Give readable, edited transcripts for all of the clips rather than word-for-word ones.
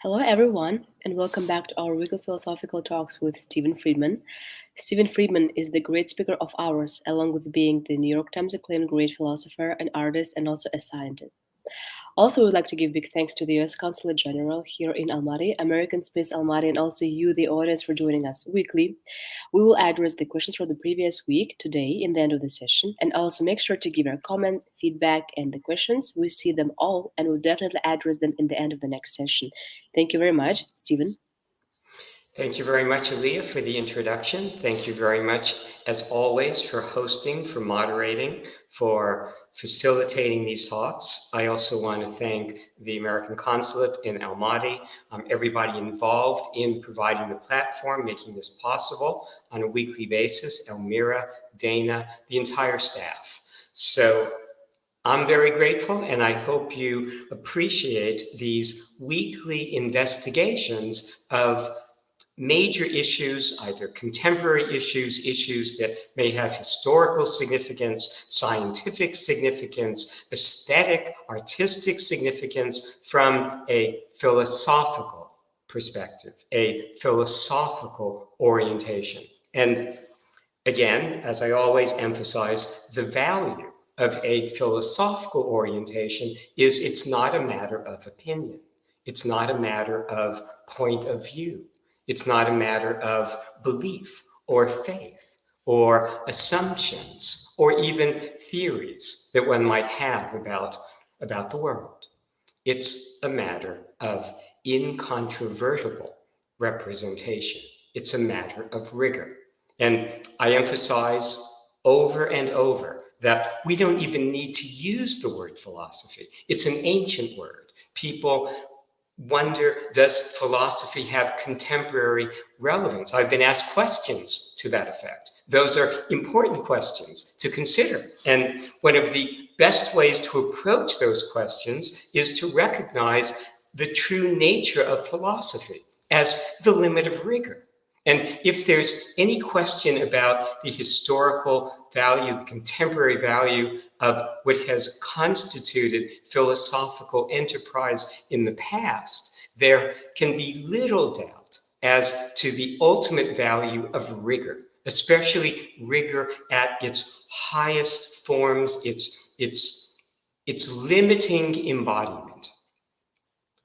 Hello, everyone, and welcome back to our weekly philosophical talks with Stephen Friedman. Stephen Friedman is the great speaker of ours, along with being the New York Times acclaimed great philosopher, an artist, and also a scientist. Also, we would like to give big thanks to the US Consulate General here in Almaty, American Space Almaty, and also you, the audience, for joining us weekly. We will address the questions from the previous week today in the end of the session, and also make sure to give your comments, feedback, and the questions. We see them all, and we'll definitely address them in the end of the next session. Thank you very much, Stephen. Thank you very much, Aaliyah, for the introduction. Thank you very much, as always, for hosting, for moderating, for facilitating these talks. I also want to thank the American Consulate in Almaty, everybody involved in providing the platform, making this possible on a weekly basis, Elmira, Dana, the entire staff. So I'm very grateful, and I hope you appreciate these weekly investigations of major issues, either contemporary issues, issues that may have historical significance, scientific significance, aesthetic, artistic significance from a philosophical perspective, a philosophical orientation. And again, as I always emphasize, the value of a philosophical orientation is it's not a matter of opinion. It's not a matter of point of view. It's not a matter of belief or faith or assumptions or even theories that one might have about the world. It's a matter of incontrovertible representation. It's a matter of rigor. And I emphasize over and over that we don't even need to use the word philosophy. It's an ancient word. People wonder, does philosophy have contemporary relevance? I've been asked questions to that effect. Those are important questions to consider. And one of the best ways to approach those questions is to recognize the true nature of philosophy as the limit of rigor. And if there's any question about the historical value, the contemporary value of what has constituted philosophical enterprise in the past, there can be little doubt as to the ultimate value of rigor, especially rigor at its highest forms, its limiting embodiment.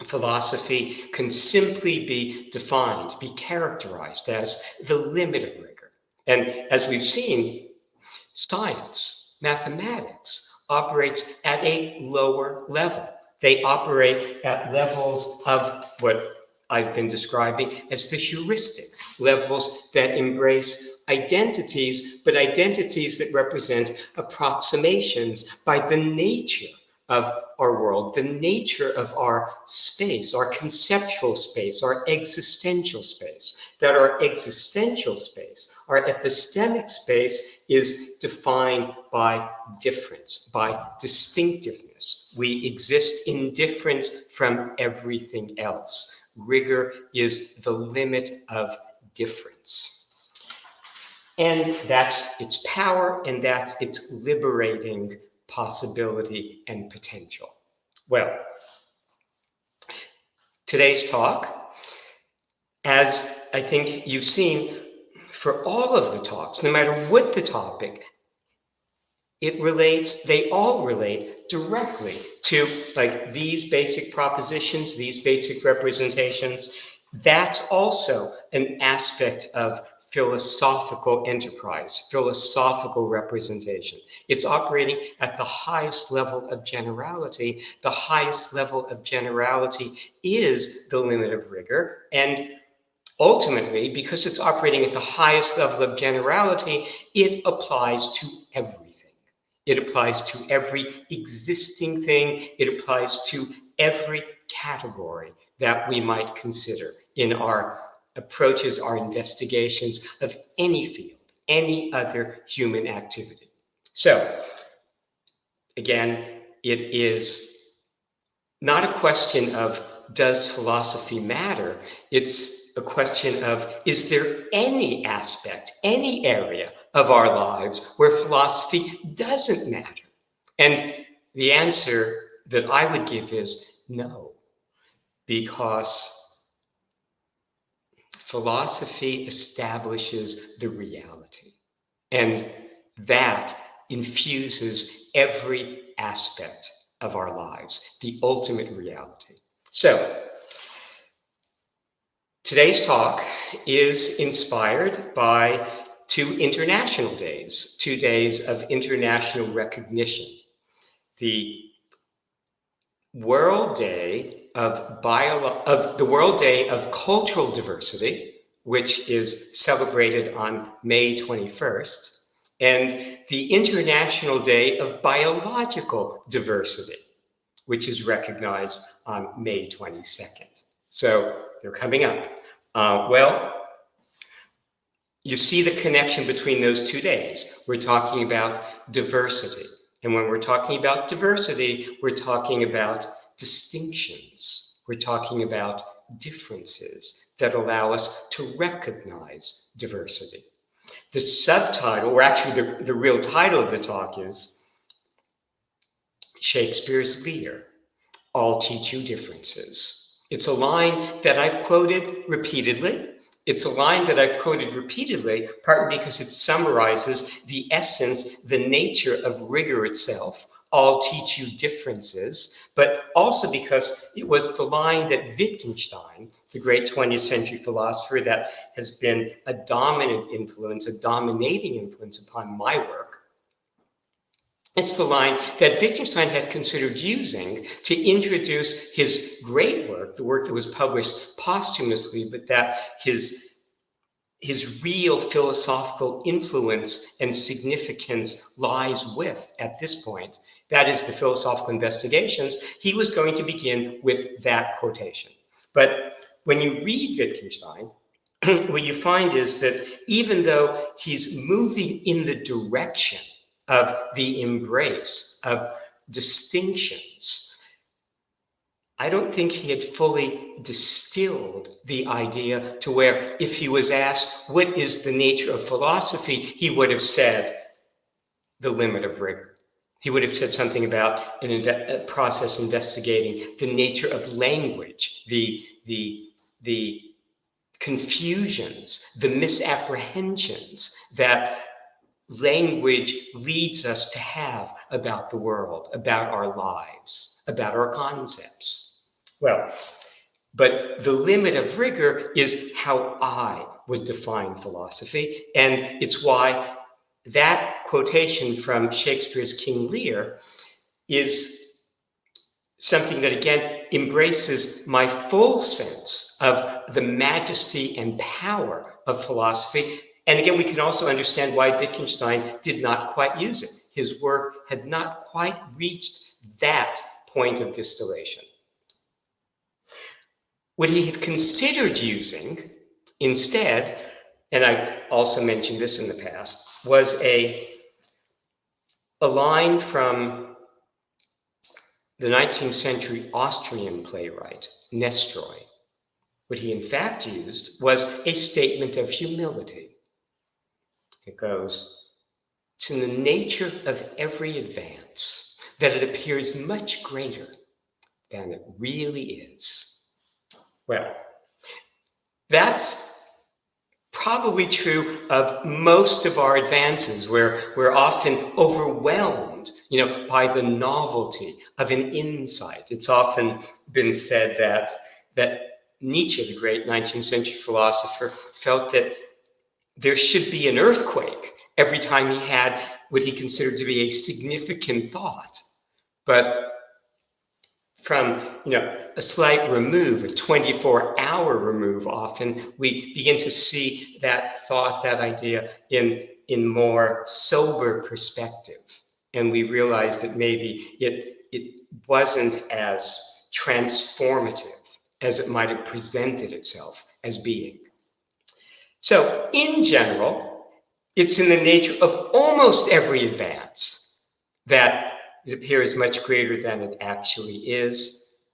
Philosophy can simply be defined, be characterized as the limit of rigor. And as we've seen, science, mathematics operates at a lower level. They operate at levels of what I've been describing as the heuristic, levels that embrace identities, but identities that represent approximations by the nature of our world, the nature of our space, our conceptual space, our existential space. That our existential space, our epistemic space, is defined by difference, by distinctiveness. We exist in difference from everything else. Rigor is the limit of difference. And that's its power, and that's its liberating possibility and potential. Well, today's talk, as I think you've seen for all of the talks, no matter what the topic, they all relate directly to like these basic propositions, these basic representations. That's also an aspect of philosophical enterprise, philosophical representation. It's operating at the highest level of generality. The highest level of generality is the limit of rigor. And ultimately, because it's operating at the highest level of generality, it applies to everything. It applies to every existing thing. It applies to every category that we might consider in our approaches, our investigations of any field, any other human activity. So, again, it is not a question of does philosophy matter? It's a question of, is there any aspect, any area of our lives where philosophy doesn't matter? And the answer that I would give is no. because philosophy establishes the reality, and that infuses every aspect of our lives, the ultimate reality. So, today's talk is inspired by 2 international days, 2 days of international recognition. The World Day of Cultural Diversity, which is celebrated on May 21st, and the International Day of Biological Diversity, which is recognized on May 22nd. So they're coming up. Well, you see the connection between those 2 days. We're talking about diversity. And when we're talking about diversity, we're talking about distinctions. We're talking about differences that allow us to recognize diversity. The subtitle, or actually the real title of the talk is Shakespeare's Lear, I'll Teach You Differences. It's a line that I've quoted repeatedly. It's a line that I've quoted repeatedly, partly because it summarizes the essence, the nature of rigor itself. I'll teach you differences, but also because it was the line that Wittgenstein, the great 20th century philosopher that has been a dominant influence, a dominating influence upon my work, it's the line that Wittgenstein had considered using to introduce his great work, the work that was published posthumously, but that his real philosophical influence and significance lies with at this point. That is the Philosophical Investigations. He was going to begin with that quotation. But when you read Wittgenstein, what you find is that even though he's moving in the direction of the embrace of distinctions, I don't think he had fully distilled the idea to where if he was asked, what is the nature of philosophy, he would have said the limit of rigor. He would have said something about a process investigating the nature of language, the confusions, the misapprehensions that language leads us to have about the world, about our lives, about our concepts. Well, but the limit of rigor is how I would define philosophy, and it's why that quotation from Shakespeare's King Lear is something that, again, embraces my full sense of the majesty and power of philosophy. And again, we can also understand why Wittgenstein did not quite use it. His work had not quite reached that point of distillation. What he had considered using instead, and I've also mentioned this in the past, was a line from the 19th century Austrian playwright, Nestroy. What he in fact used was a statement of humility. It goes, it's in the nature of every advance that it appears much greater than it really is. Well, that's probably true of most of our advances, where we're often overwhelmed, by the novelty of an insight. It's often been said that Nietzsche, the great 19th century philosopher, felt that there should be an earthquake every time he had what he considered to be a significant thought. But from a slight remove, a 24-hour remove, often we begin to see that thought, that idea in more sober perspective. And we realize that maybe it wasn't as transformative as it might have presented itself as being. So in general, it's in the nature of almost every advance that it appears much greater than it actually is,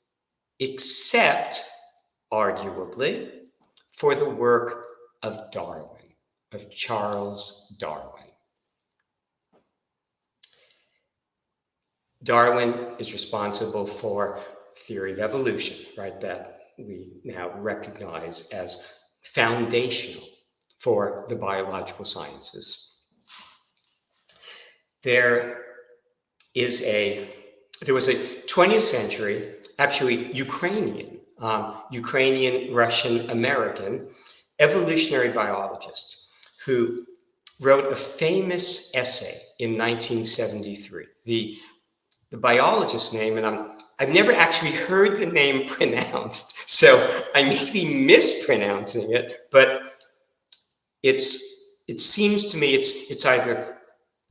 except, arguably, for the work of Darwin, of Charles Darwin. Darwin is responsible for theory of evolution, right? That we now recognize as foundational for the biological sciences. There was a 20th century, actually Ukrainian, Russian, American evolutionary biologist who wrote a famous essay in 1973. The biologist's name, and I've never actually heard the name pronounced, so I may be mispronouncing it, but it seems to me it's either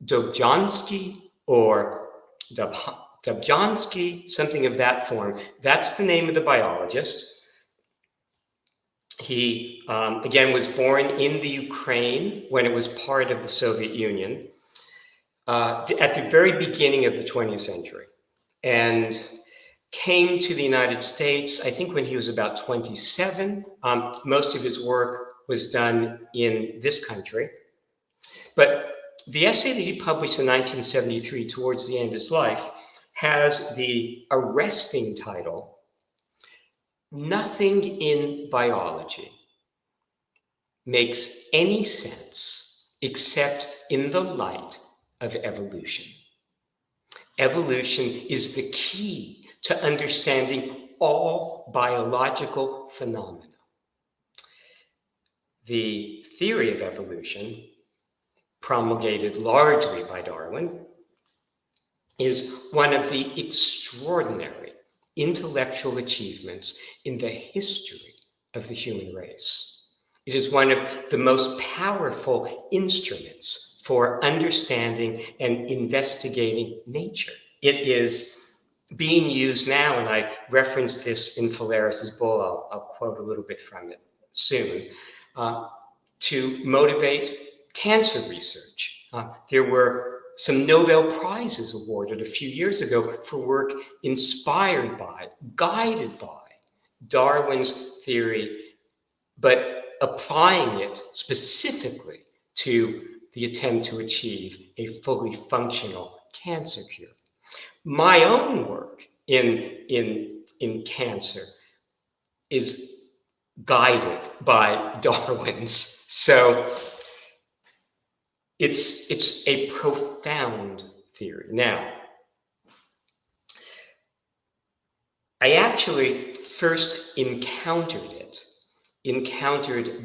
Dobzhansky or Dobzhansky, something of that form. That's the name of the biologist. He, again, was born in the Ukraine when it was part of the Soviet Union at the very beginning of the 20th century, and came to the United States, I think, when he was about 27. Most of his work was done in this country. But the essay that he published in 1973, towards the end of his life, has the arresting title, "Nothing in Biology makes any sense except in the light of evolution. Evolution is the key to understanding all biological phenomena." The theory of evolution, promulgated largely by Darwin, is one of the extraordinary intellectual achievements in the history of the human race. It is one of the most powerful instruments for understanding and investigating nature. It is being used now, and I referenced this in Phalaris's bull, I'll quote a little bit from it soon, to motivate cancer research. There were some Nobel Prizes awarded a few years ago for work inspired by, guided by Darwin's theory, but applying it specifically to the attempt to achieve a fully functional cancer cure. My own work in cancer is guided by Darwin's. So it's a profound theory. Now, I actually first encountered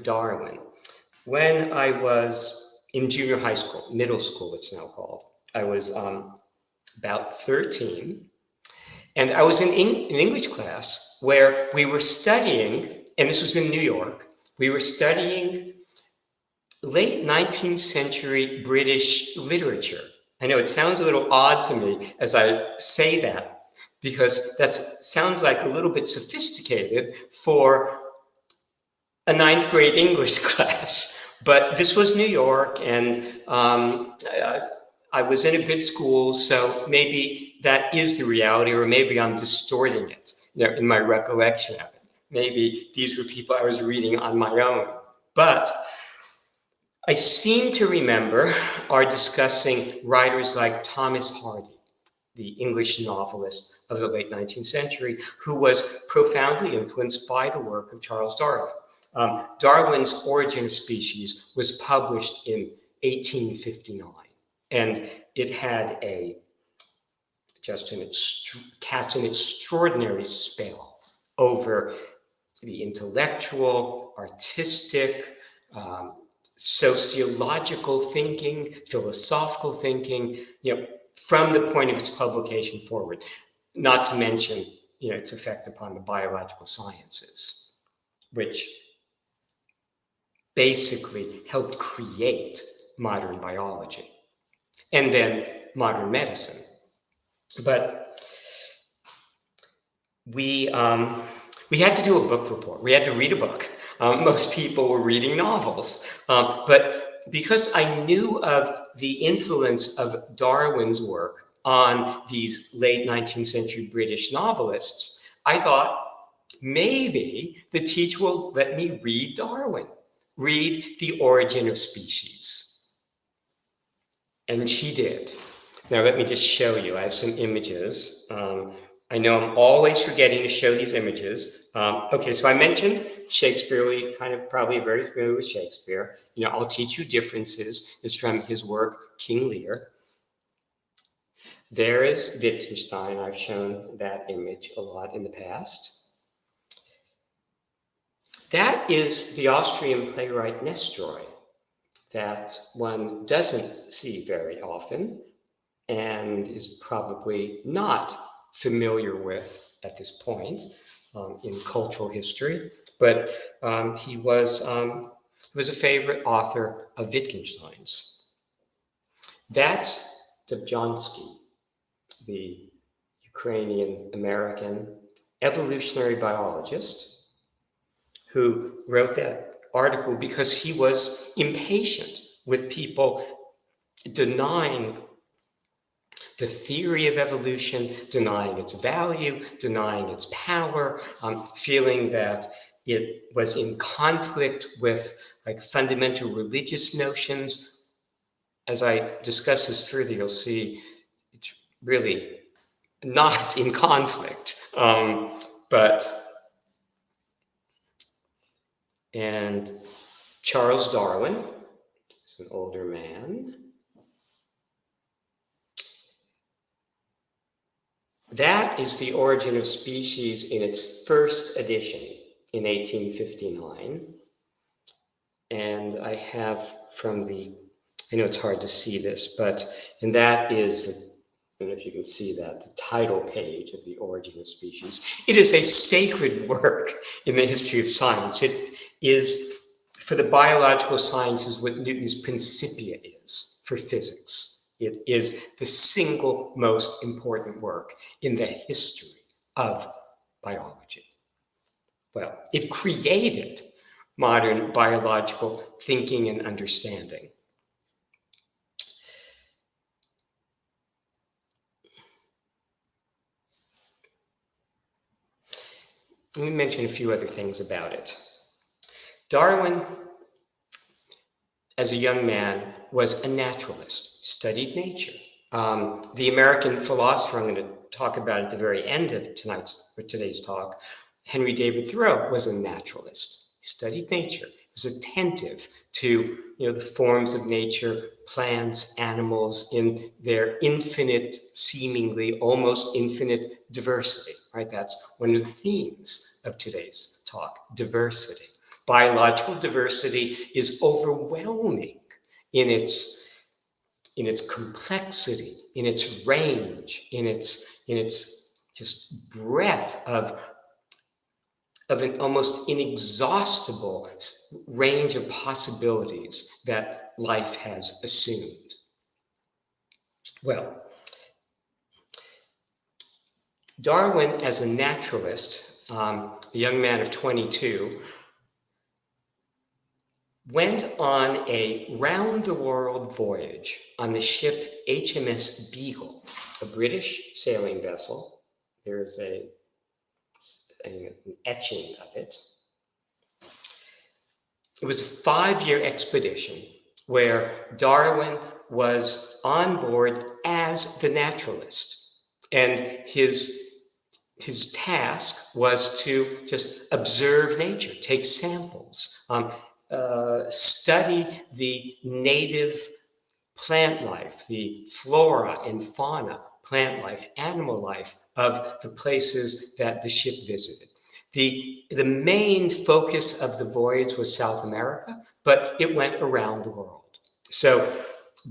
Darwin when I was in junior high school, middle school it's now called. I was about 13, and I was in an English class where we were studying, and this was in New York, we were studying late 19th century British literature. I know it sounds a little odd to me as I say that, because that sounds like a little bit sophisticated for a 9th grade English class. But this was New York, and I was in a good school, so maybe that is the reality, or maybe I'm distorting it, in my recollection of it. Maybe these were people I was reading on my own. But I seem to remember our discussing writers like Thomas Hardy, the English novelist of the late 19th century, who was profoundly influenced by the work of Charles Darwin. Darwin's Origin of Species was published in 1859, and it had cast an extraordinary spell over the intellectual, artistic, sociological thinking, philosophical thinking, from the point of its publication forward, not to mention, its effect upon the biological sciences, which basically helped create modern biology and then modern medicine. But we had to do a book report. We had to read a book. Most people were reading novels. But because I knew of the influence of Darwin's work on these late 19th century British novelists, I thought maybe the teacher will let me read Darwin, read The Origin of Species. And she did. Now let me just show you. I have some images. I know I'm always forgetting to show these images. Okay, so I mentioned Shakespeare. We kind of probably very familiar with Shakespeare. I'll teach you differences. It's from his work, King Lear. There is Wittgenstein. I've shown that image a lot in the past. That is the Austrian playwright Nestroy that one doesn't see very often and is probably not familiar with at this point in cultural history. But he was a favorite author of Wittgenstein's. That's Dobzhansky, the Ukrainian-American evolutionary biologist who wrote that article because he was impatient with people denying the theory of evolution, denying its value, denying its power, feeling that it was in conflict with fundamental religious notions. As I discuss this further, you'll see it's really not in conflict. And Charles Darwin is an older man. That is The Origin of Species in its first edition in 1859. And I have I know it's hard to see this, and that is, I don't know if you can see that, the title page of The Origin of Species. It is a sacred work in the history of science. It is, for the biological sciences, what Newton's Principia is for physics. It is the single most important work in the history of biology. Well, it created modern biological thinking and understanding. Let me mention a few other things about it. Darwin, as a young man, was a naturalist, studied nature. The American philosopher I'm going to talk about at the very end of today's talk, Henry David Thoreau, was a naturalist. He studied nature. He was attentive to the forms of nature, plants, animals, in their infinite, seemingly almost infinite diversity. Right? That's one of the themes of today's talk: diversity. Biological diversity is overwhelming in its complexity, in its range, in its just breadth of an almost inexhaustible range of possibilities that life has assumed. Well, Darwin, as a naturalist, a young man of 22, went on a round-the-world voyage on the ship HMS Beagle, a British sailing vessel. There's an etching of it. It was a 5-year expedition where Darwin was on board as the naturalist. And his task was to just observe nature, take samples, study the native plant life, the flora and fauna, plant life, animal life of the places that the ship visited. The main focus of the voyage was South America, but it went around the world. So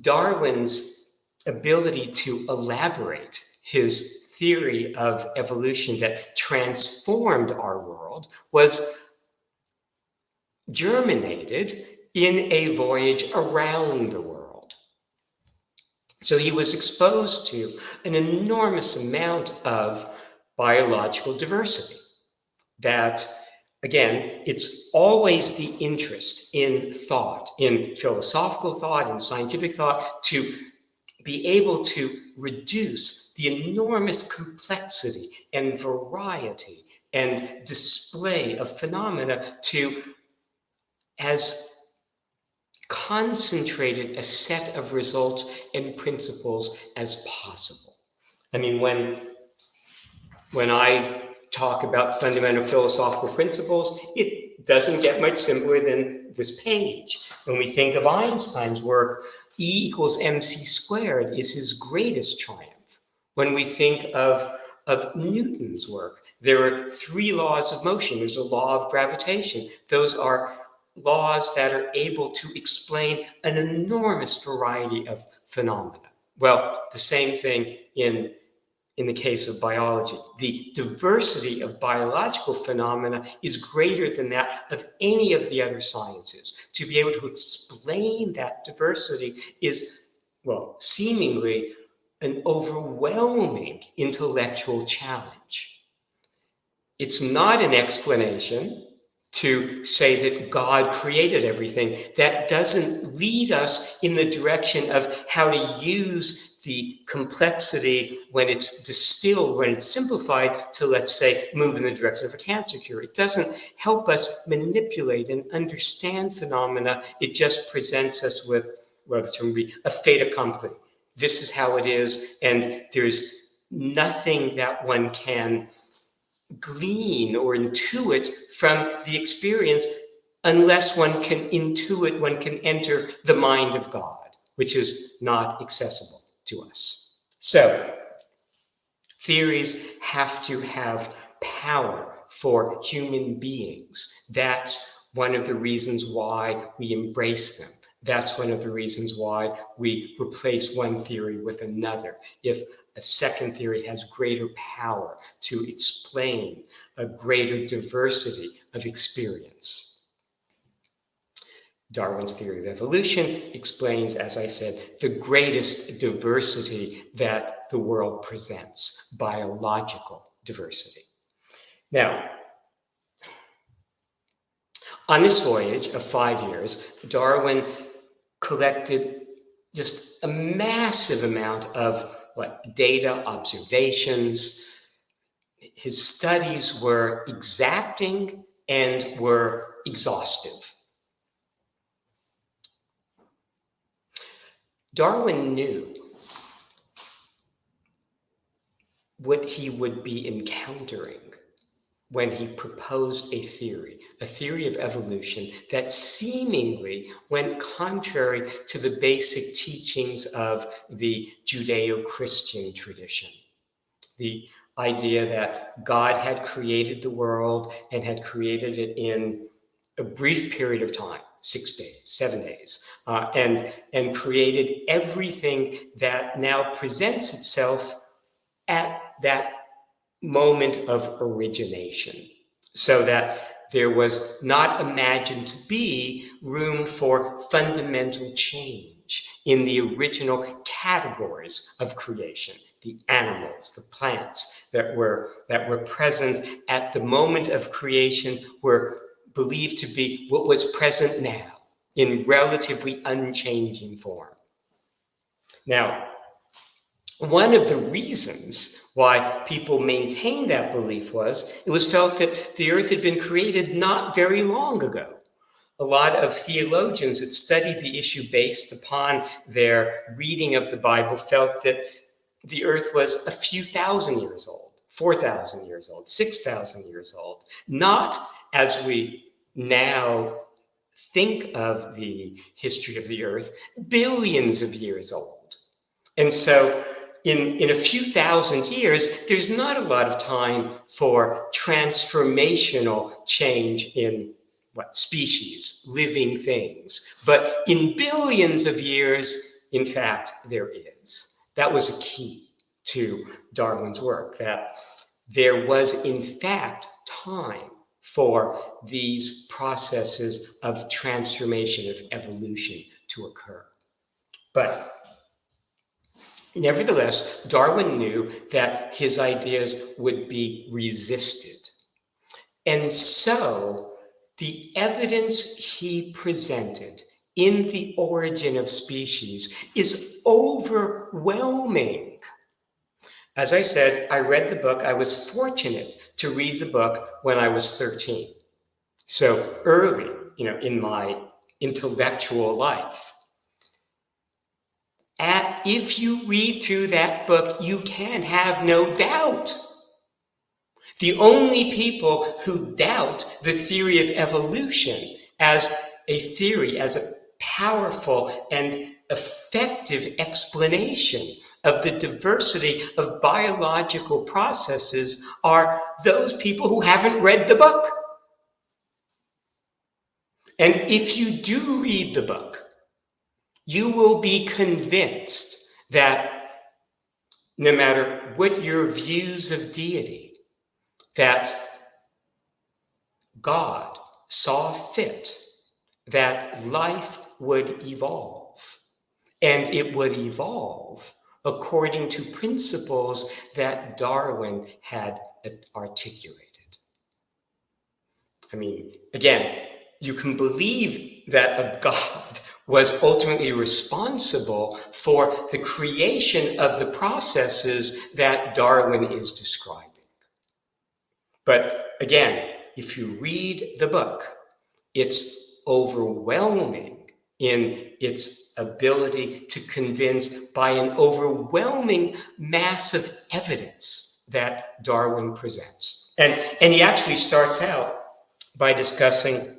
Darwin's ability to elaborate his theory of evolution that transformed our world was germinated in a voyage around the world. So he was exposed to an enormous amount of biological diversity that, again, it's always the interest in thought, in philosophical thought, in scientific thought, to be able to reduce the enormous complexity and variety and display of phenomena to as concentrated a set of results and principles as possible. I mean, when When I talk about fundamental philosophical principles, it doesn't get much simpler than this page. When we think of Einstein's work, E equals mc squared is his greatest triumph. When we think of Newton's work, there are 3 laws of motion. There's a law of gravitation. Those are laws that are able to explain an enormous variety of phenomena. Well, the same thing in the case of biology. The diversity of biological phenomena is greater than that of any of the other sciences. To be able to explain that diversity is, well, seemingly an overwhelming intellectual challenge. It's not an explanation to say that God created everything. That doesn't lead us in the direction of how to use the complexity when it's distilled, when it's simplified, to, let's say, move in the direction of a cancer cure. It doesn't help us manipulate and understand phenomena. It just presents us with, well, the term would be a fait accompli. This is how it is, and there's nothing that one can glean or intuit from the experience unless one can intuit, one can enter the mind of God, which is not accessible to us. So, theories have to have power for human beings. That's one of the reasons why we embrace them. That's one of the reasons why we replace one theory with another. If a second theory has greater power to explain a greater diversity of experience. Darwin's theory of evolution explains, as I said, the greatest diversity that the world presents, biological diversity. Now, on this voyage of 5 years, Darwin collected just a massive amount of data, observations. His studies were exacting and were exhaustive. Darwin knew what he would be encountering when he proposed a theory of evolution that seemingly went contrary to the basic teachings of the Judeo-Christian tradition. The idea that God had created the world and had created it in a brief period of time, 6 days, 7 days, and created everything that now presents itself at that moment of origination, so that there was not imagined to be room for fundamental change in the original categories of creation. The animals, the plants that were present at the moment of creation were believed to be what was present now in relatively unchanging form. Now, one of the reasons why people maintained that belief was it was felt that the earth had been created not very long ago. A lot of theologians that studied the issue based upon their reading of the Bible felt that the earth was a few thousand years old, 4,000 years old, 6,000 years old, not as we now think of the history of the earth, billions of years old. And so in a few thousand years, there's not a lot of time for transformational change in species, living things. But in billions of years, in fact, there is. That was a key to Darwin's work, that there was, in fact, time for these processes of transformation, of evolution to occur. But nevertheless, Darwin knew that his ideas would be resisted. And so the evidence he presented in The Origin of Species is overwhelming. As I said, I read the book. I was fortunate to read the book when I was 13. So early, in my intellectual life. If you read through that book, you can have no doubt The only people who doubt the theory of evolution as a theory, as a powerful and effective explanation of the diversity of biological processes are those people who haven't read the book. And if you do read the book, you will be convinced that no matter what your views of deity, that God saw fit that life would evolve, and it would evolve according to principles that Darwin had articulated. I mean, again, you can believe that a God was ultimately responsible for the creation of the processes that Darwin is describing. But again, if you read the book, it's overwhelming in its ability to convince by an overwhelming mass of evidence that Darwin presents. And he actually starts out by discussing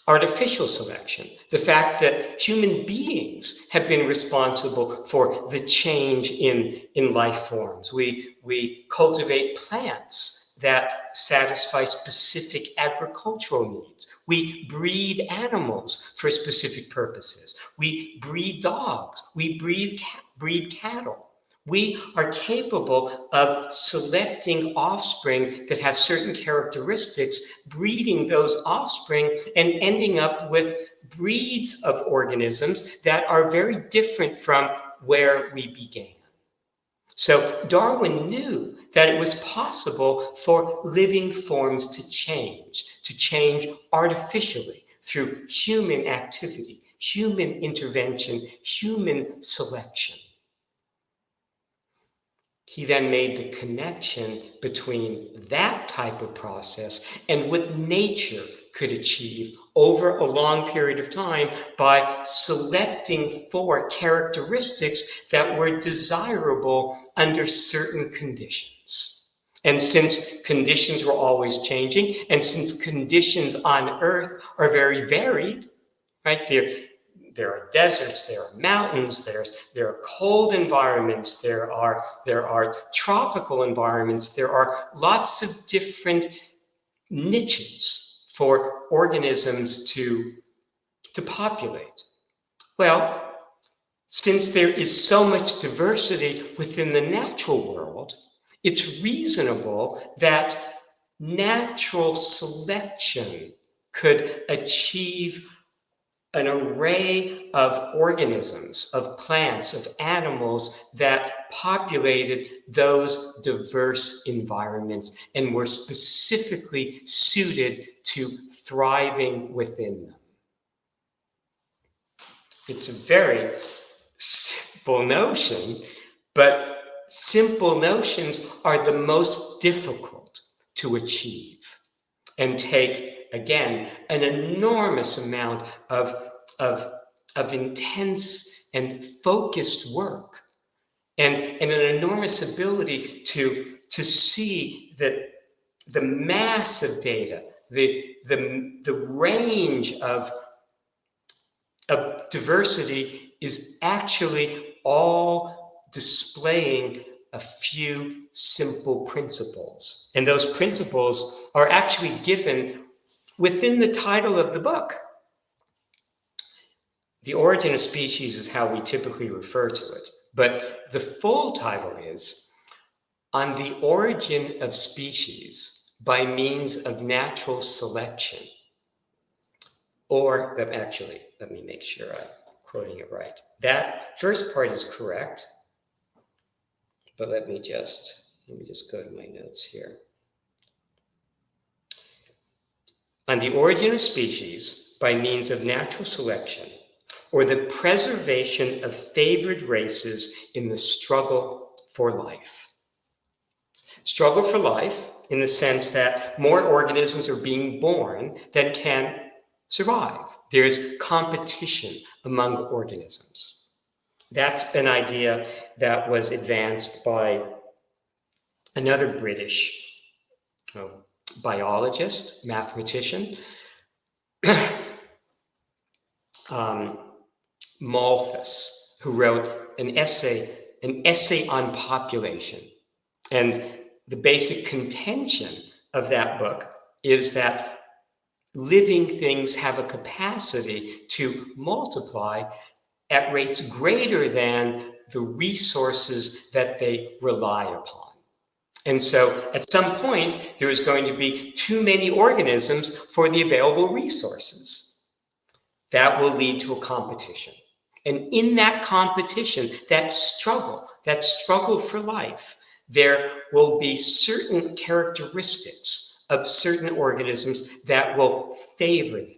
artificial selection, the fact that human beings have been responsible for the change in life forms. We cultivate plants that satisfy specific agricultural needs. We breed animals for specific purposes. We breed dogs. We breed cattle. We are capable of selecting offspring that have certain characteristics, breeding those offspring, and ending up with breeds of organisms that are very different from where we began. So Darwin knew that it was possible for living forms to change artificially through human activity, human intervention, human selection. He then made the connection between that type of process and what nature could achieve over a long period of time by selecting for characteristics that were desirable under certain conditions. And since conditions were always changing, and since conditions on Earth are very varied, right? There are deserts, there are mountains, there are cold environments, there are tropical environments, there are lots of different niches for organisms to populate. Well, since there is so much diversity within the natural world, it's reasonable that natural selection could achieve an array of organisms, of plants, of animals that populated those diverse environments and were specifically suited to thriving within them. It's a very simple notion, but simple notions are the most difficult to achieve and take, again, an enormous amount of intense and focused work, and an enormous ability to see that the mass of data, the range of diversity is actually all displaying a few simple principles. And those principles are actually given within the title of the book. The origin of species is how we typically refer to it, but the full title is On the Origin of Species by Means of Natural Selection. Or, actually, let me make sure I'm quoting it right. That first part is correct, but let me just go to my notes here. On the origin of species by means of natural selection, or the preservation of favored races in the struggle for life. Struggle for life in the sense that more organisms are being born than can survive. There's competition among organisms. That's an idea that was advanced by another British biologist, mathematician, Malthus, who wrote an essay on population. And the basic contention of that book is that living things have a capacity to multiply at rates greater than the resources that they rely upon. And so at some point, there is going to be too many organisms for the available resources. That will lead to a competition. And in that competition, that struggle for life, there will be certain characteristics of certain organisms that will favor them,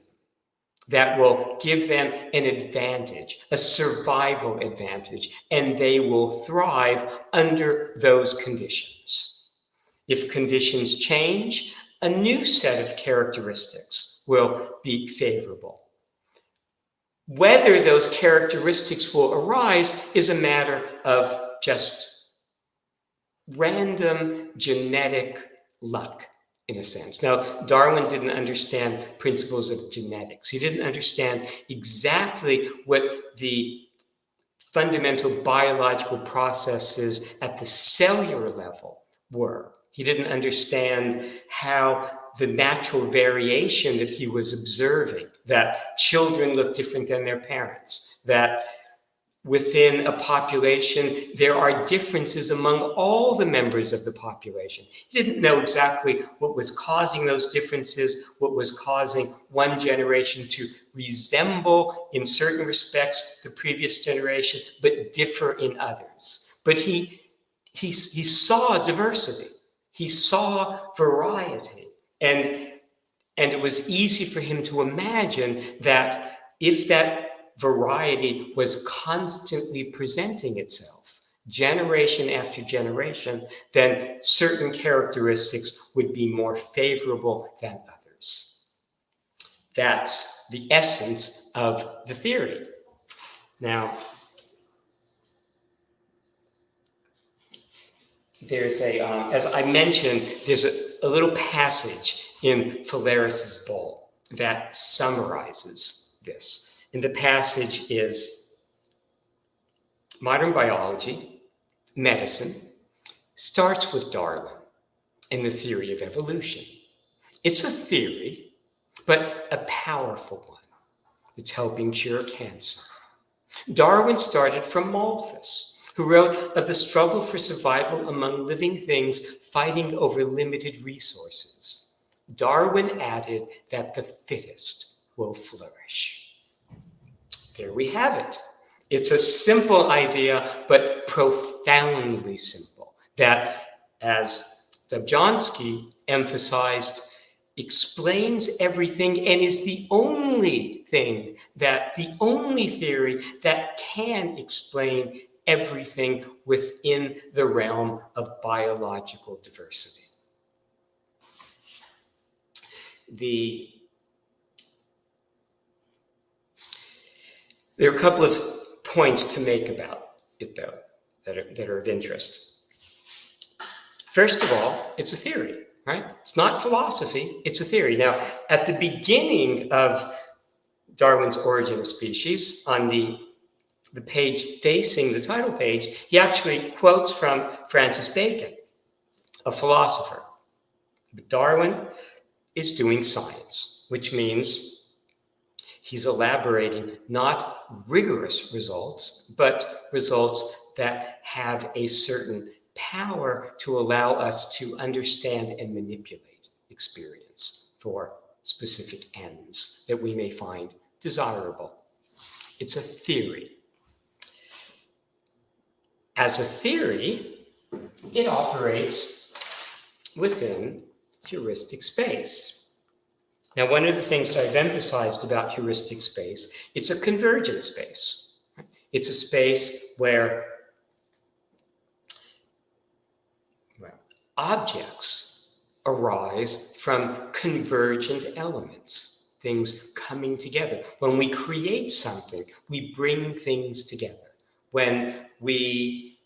that will give them an advantage, a survival advantage, and they will thrive under those conditions. If conditions change, a new set of characteristics will be favorable. Whether those characteristics will arise is a matter of just random genetic luck, in a sense. Now, Darwin didn't understand principles of genetics. He didn't understand exactly what the fundamental biological processes at the cellular level were. He didn't understand how the natural variation that he was observing, that children look different than their parents, that within a population, there are differences among all the members of the population. He didn't know exactly what was causing those differences, what was causing one generation to resemble, in certain respects, the previous generation, but differ in others. But he saw diversity. He saw variety. And it was easy for him to imagine that if that variety was constantly presenting itself, generation after generation, then certain characteristics would be more favorable than others. That's the essence of the theory. Now, there's as I mentioned, there's a little passage in Phalaris's Bull that summarizes this. And the passage is: modern biology, medicine, starts with Darwin and the theory of evolution. It's a theory, but a powerful one. It's helping cure cancer. Darwin started from Malthus, who wrote of the struggle for survival among living things fighting over limited resources. Darwin added that the fittest will flourish. There we have it. It's a simple idea, but profoundly simple, that, as Dobzhansky emphasized, explains everything and is the only theory that can explain everything within the realm of biological diversity. There are a couple of points to make about it, though, that are of interest. First of all, it's a theory, right? It's not philosophy, it's a theory. Now, at the beginning of Darwin's Origin of Species, on the page facing the title page, he actually quotes from Francis Bacon, a philosopher. But Darwin is doing science, which means he's elaborating not rigorous results, but results that have a certain power to allow us to understand and manipulate experience for specific ends that we may find desirable. It's a theory. As a theory, it operates within heuristic space. Now, one of the things that I've emphasized about heuristic space, it's a convergent space. Right? It's a space where objects arise from convergent elements, things coming together. When we create something, we bring things together. When we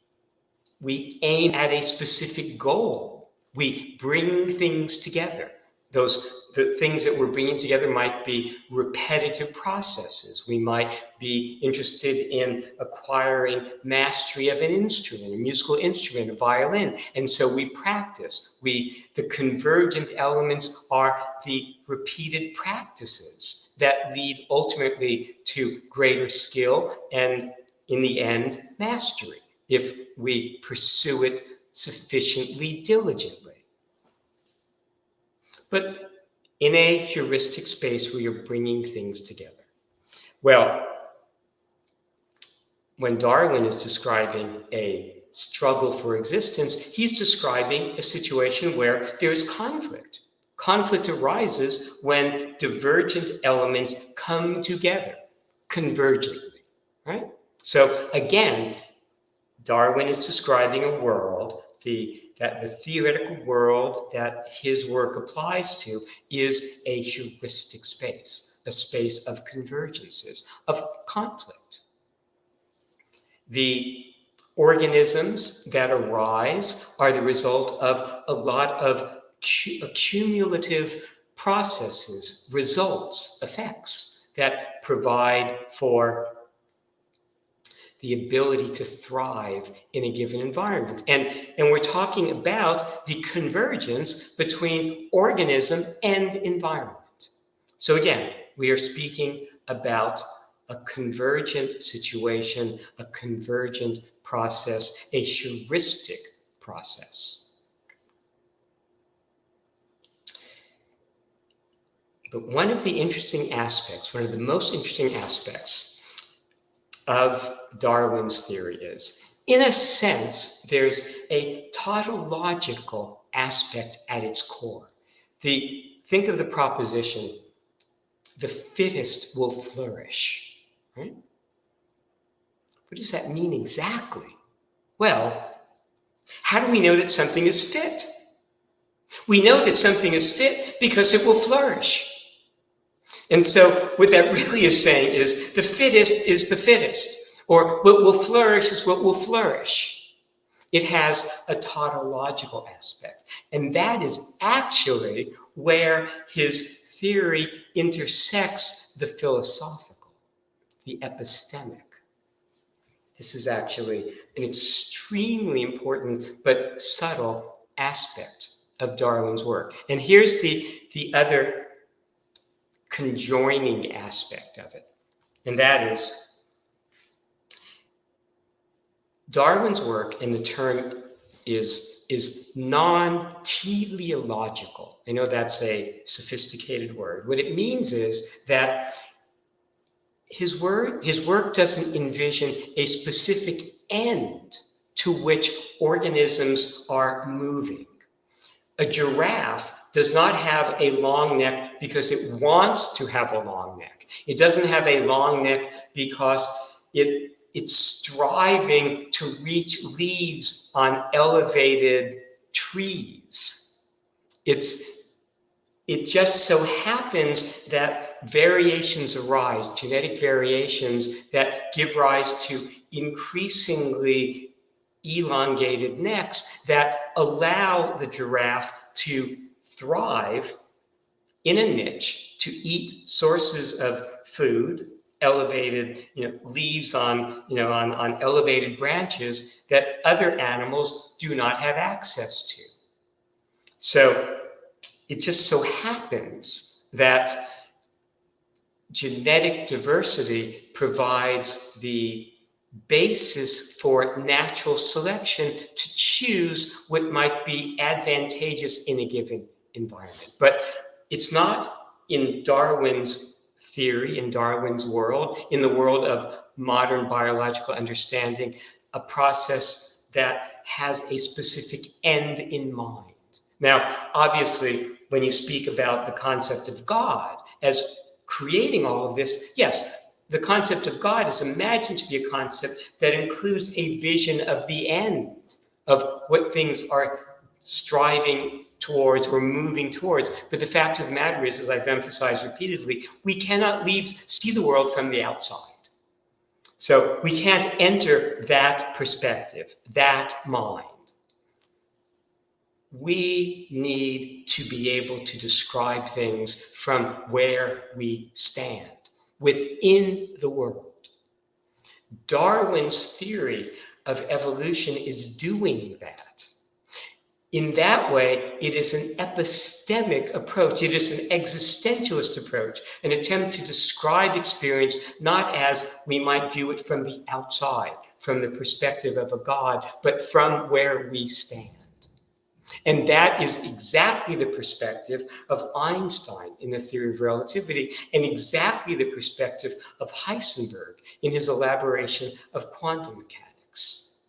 we aim at a specific goal. We bring things together. The things that we're bringing together might be repetitive processes. We might be interested in acquiring mastery of an instrument, a musical instrument, a violin. And so we practice. The convergent elements are the repeated practices that lead ultimately to greater skill and, in the end, mastery, if we pursue it sufficiently diligently. But in a heuristic space where you're bringing things together. Well, when Darwin is describing a struggle for existence, he's describing a situation where there is conflict. Conflict arises when divergent elements come together convergently, right? So again, Darwin is describing a world, the theoretical world that his work applies to is a heuristic space, a space of convergences, of conflict. The organisms that arise are the result of a lot of accumulative processes, results, effects that provide for the ability to thrive in a given environment. And we're talking about the convergence between organism and environment. So again, we are speaking about a convergent situation, a convergent process, a heuristic process. But one of the most interesting aspects of Darwin's theory is, in a sense, there's a tautological aspect at its core. Think of the proposition, the fittest will flourish, right? What does that mean exactly? Well, how do we know that something is fit? We know that something is fit because it will flourish. And so what that really is saying is the fittest is the fittest, or what will flourish is what will flourish. It has a tautological aspect. And that is actually where his theory intersects the philosophical, the epistemic. This is actually an extremely important but subtle aspect of Darwin's work. And here's the other conjoining aspect of it. And that is Darwin's work, and the term is non-teleological. I know that's a sophisticated word. What it means is that his work doesn't envision a specific end to which organisms are moving. A giraffe does not have a long neck because it wants to have a long neck. It doesn't have a long neck because it's striving to reach leaves on elevated trees. It just so happens that variations arise, genetic variations that give rise to increasingly elongated necks that allow the giraffe to thrive in a niche, to eat sources of food, elevated, leaves on elevated branches that other animals do not have access to. So it just so happens that genetic diversity provides the basis for natural selection to choose what might be advantageous in a given environment. But it's not in Darwin's theory, in Darwin's world, in the world of modern biological understanding, a process that has a specific end in mind. Now, obviously, when you speak about the concept of God as creating all of this, yes, the concept of God is imagined to be a concept that includes a vision of the end, of what things are striving towards or moving towards. But the fact of the matter is, as I've emphasized repeatedly, we cannot see the world from the outside. So we can't enter that perspective, that mind. We need to be able to describe things from where we stand, within the world. Darwin's theory of evolution is doing that. In that way, it is an epistemic approach. It is an existentialist approach, an attempt to describe experience not as we might view it from the outside, from the perspective of a God, but from where we stand. And that is exactly the perspective of Einstein in the theory of relativity, and exactly the perspective of Heisenberg in his elaboration of quantum mechanics.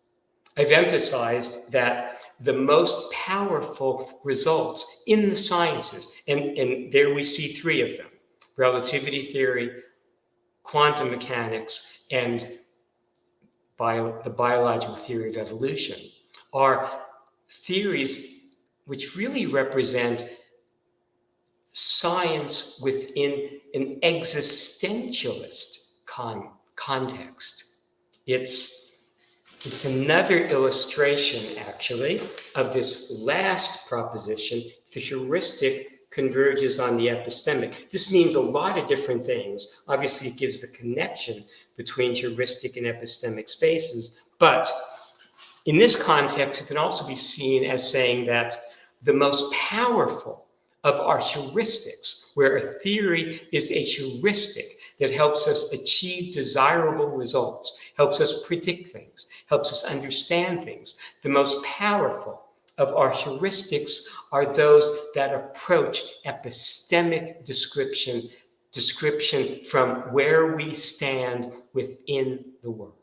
I've emphasized that the most powerful results in the sciences, and there we see three of them: relativity theory, quantum mechanics, and the biological theory of evolution, are theories which really represent science within an existentialist context. It's another illustration, actually, of this last proposition: the heuristic converges on the epistemic. This means a lot of different things. Obviously, it gives the connection between heuristic and epistemic spaces, but in this context, it can also be seen as saying that the most powerful of our heuristics, where a theory is a heuristic that helps us achieve desirable results, helps us predict things, helps us understand things, the most powerful of our heuristics are those that approach epistemic description from where we stand within the world.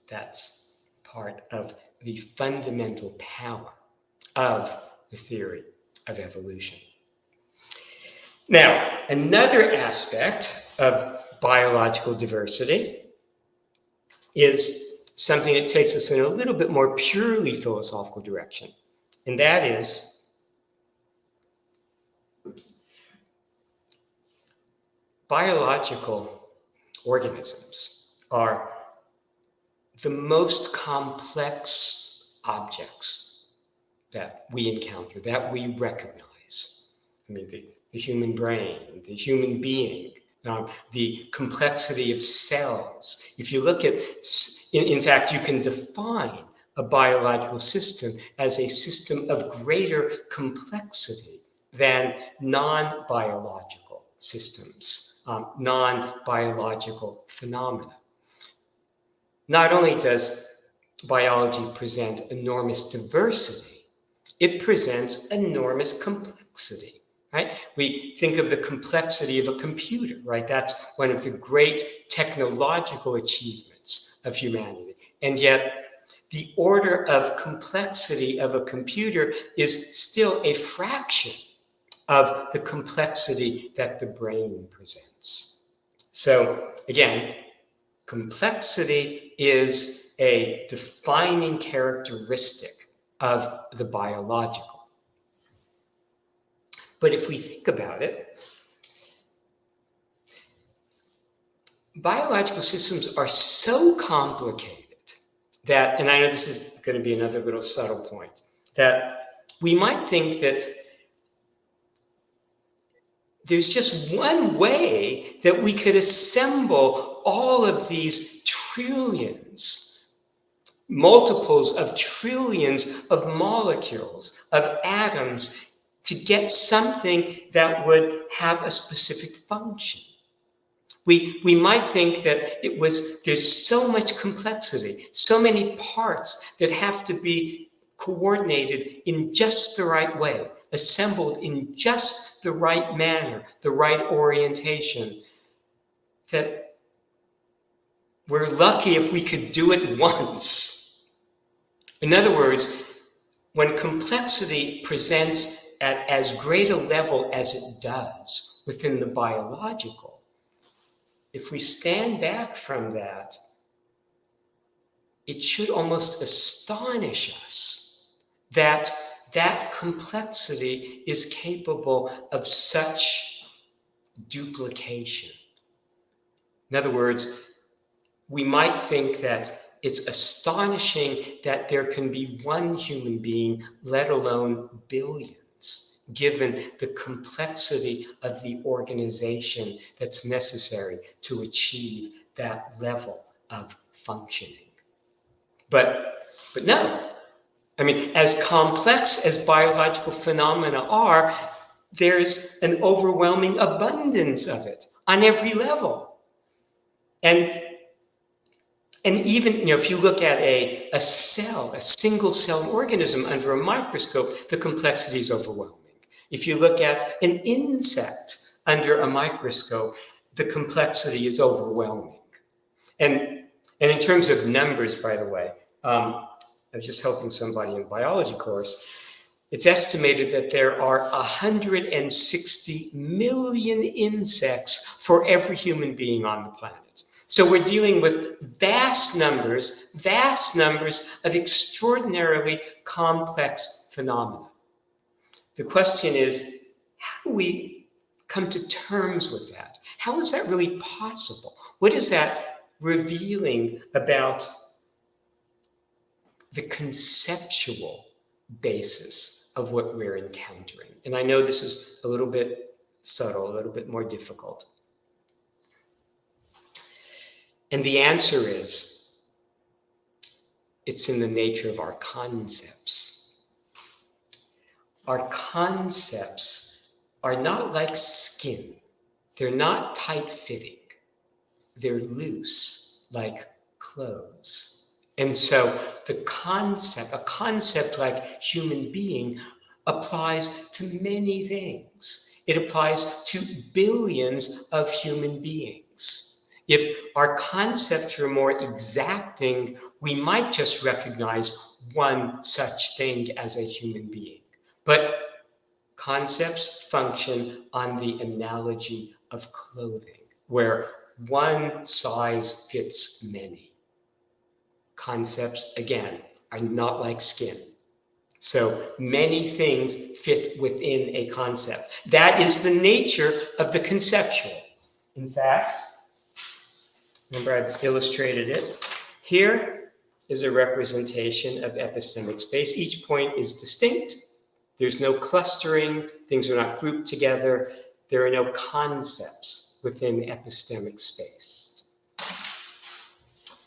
That's part of the fundamental power of the theory of evolution. Now, another aspect of biological diversity is something that takes us in a little bit more purely philosophical direction, and that is biological organisms are the most complex objects that we encounter, that we recognize. I mean, the human brain, the human being, the complexity of cells. If you look at, in fact, you can define a biological system as a system of greater complexity than non-biological systems, non-biological phenomena. Not only does biology present enormous diversity, it presents enormous complexity, right? We think of the complexity of a computer, right? That's one of the great technological achievements of humanity. And yet, the order of complexity of a computer is still a fraction of the complexity that the brain presents. So, again, complexity is a defining characteristic of the biological. But if we think about it, biological systems are so complicated that, and I know this is going to be another little subtle point, that we might think that there's just one way that we could assemble all of these trillions, multiples of trillions of molecules, of atoms, to get something that would have a specific function. We might think that there's so much complexity, so many parts that have to be coordinated in just the right way, assembled in just the right manner, the right orientation, that we're lucky if we could do it once. In other words, when complexity presents at as great a level as it does within the biological, if we stand back from that, it should almost astonish us that that complexity is capable of such duplication. In other words, we might think that it's astonishing that there can be one human being, let alone billions, given the complexity of the organization that's necessary to achieve that level of functioning. But no. I mean, as complex as biological phenomena are, there's an overwhelming abundance of it on every level. And even, if you look at a cell, a single cell organism under a microscope, the complexity is overwhelming. If you look at an insect under a microscope, the complexity is overwhelming. And in terms of numbers, by the way, I was just helping somebody in a biology course. It's estimated that there are 160 million insects for every human being on the planet. So we're dealing with vast numbers of extraordinarily complex phenomena. The question is, how do we come to terms with that? How is that really possible? What is that revealing about the conceptual basis of what we're encountering? And I know this is a little bit subtle, a little bit more difficult. And the answer is, it's in the nature of our concepts. Our concepts are not like skin. They're not tight-fitting. They're loose, like clothes. And so a concept like human being, applies to many things. It applies to billions of human beings. If our concepts are more exacting, we might just recognize one such thing as a human being. But concepts function on the analogy of clothing, where one size fits many. Concepts, again, are not like skin. So many things fit within a concept. That is the nature of the conceptual. In fact, remember I've illustrated it. Here is a representation of epistemic space. Each point is distinct. There's no clustering. Things are not grouped together. There are no concepts within epistemic space.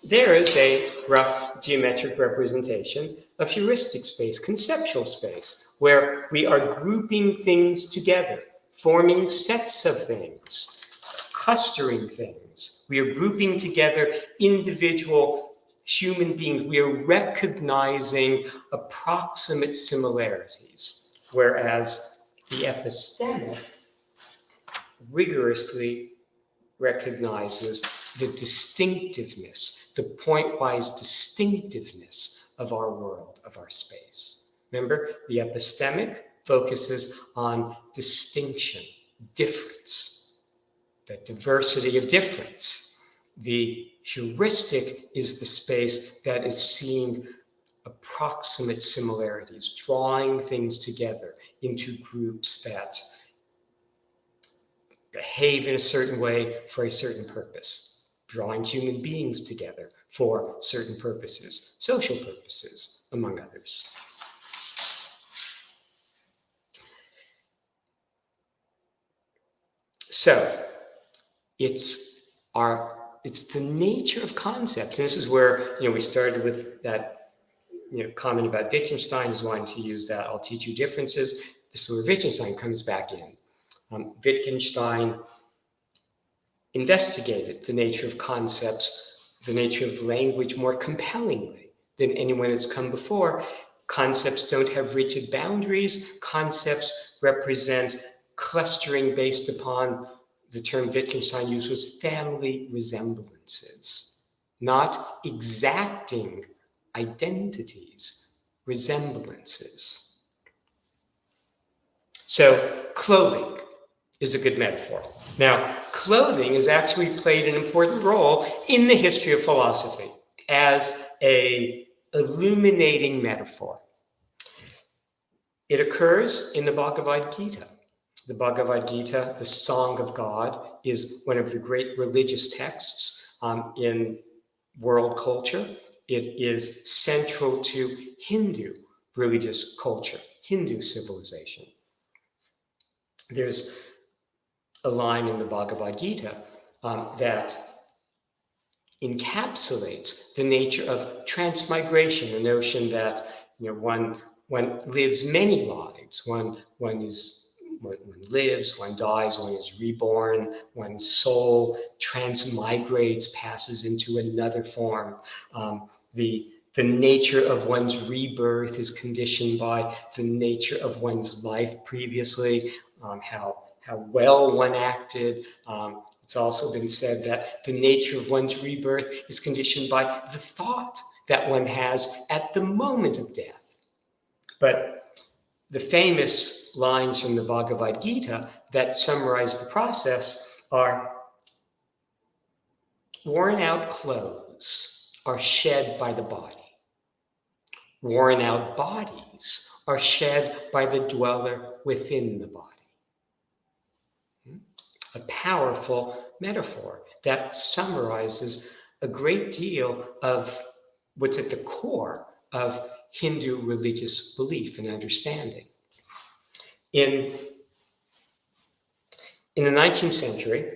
There is a rough geometric representation of heuristic space, conceptual space, where we are grouping things together, forming sets of things, clustering things. We are grouping together individual human beings. We are recognizing approximate similarities, whereas the epistemic rigorously recognizes the distinctiveness, the point-wise distinctiveness of our world, of our space. Remember, the epistemic focuses on distinction, difference, the diversity of difference. The heuristic is the space that is seeing approximate similarities, drawing things together into groups that behave in a certain way for a certain purpose, drawing human beings together for certain purposes, social purposes, among others. So it's the nature of concepts. And this is where, we started with that, comment about Wittgenstein, is wanting to use that, I'll teach you differences. This is where Wittgenstein comes back in. Wittgenstein investigated the nature of concepts, the nature of language more compellingly than anyone has come before. Concepts don't have rigid boundaries. Concepts represent clustering based upon, the term Wittgenstein used was family resemblances, not exacting identities, resemblances. So clothing is a good metaphor. Now, clothing has actually played an important role in the history of philosophy as an illuminating metaphor. It occurs in the Bhagavad Gita. The Bhagavad Gita, the Song of God, is one of the great religious texts in world culture. It is central to Hindu religious culture, Hindu civilization. There's a line in the Bhagavad Gita that encapsulates the nature of transmigration, the notion that one lives many lives, one lives, one dies, one is reborn, one's soul transmigrates, passes into another form. The nature of one's rebirth is conditioned by the nature of one's life previously, how well one acted. It's also been said that the nature of one's rebirth is conditioned by the thought that one has at the moment of death. But the famous lines from the Bhagavad Gita that summarize the process are, worn out clothes are shed by the body. Worn out bodies are shed by the dweller within the body. A powerful metaphor that summarizes a great deal of what's at the core of Hindu religious belief and understanding. In the 19th century,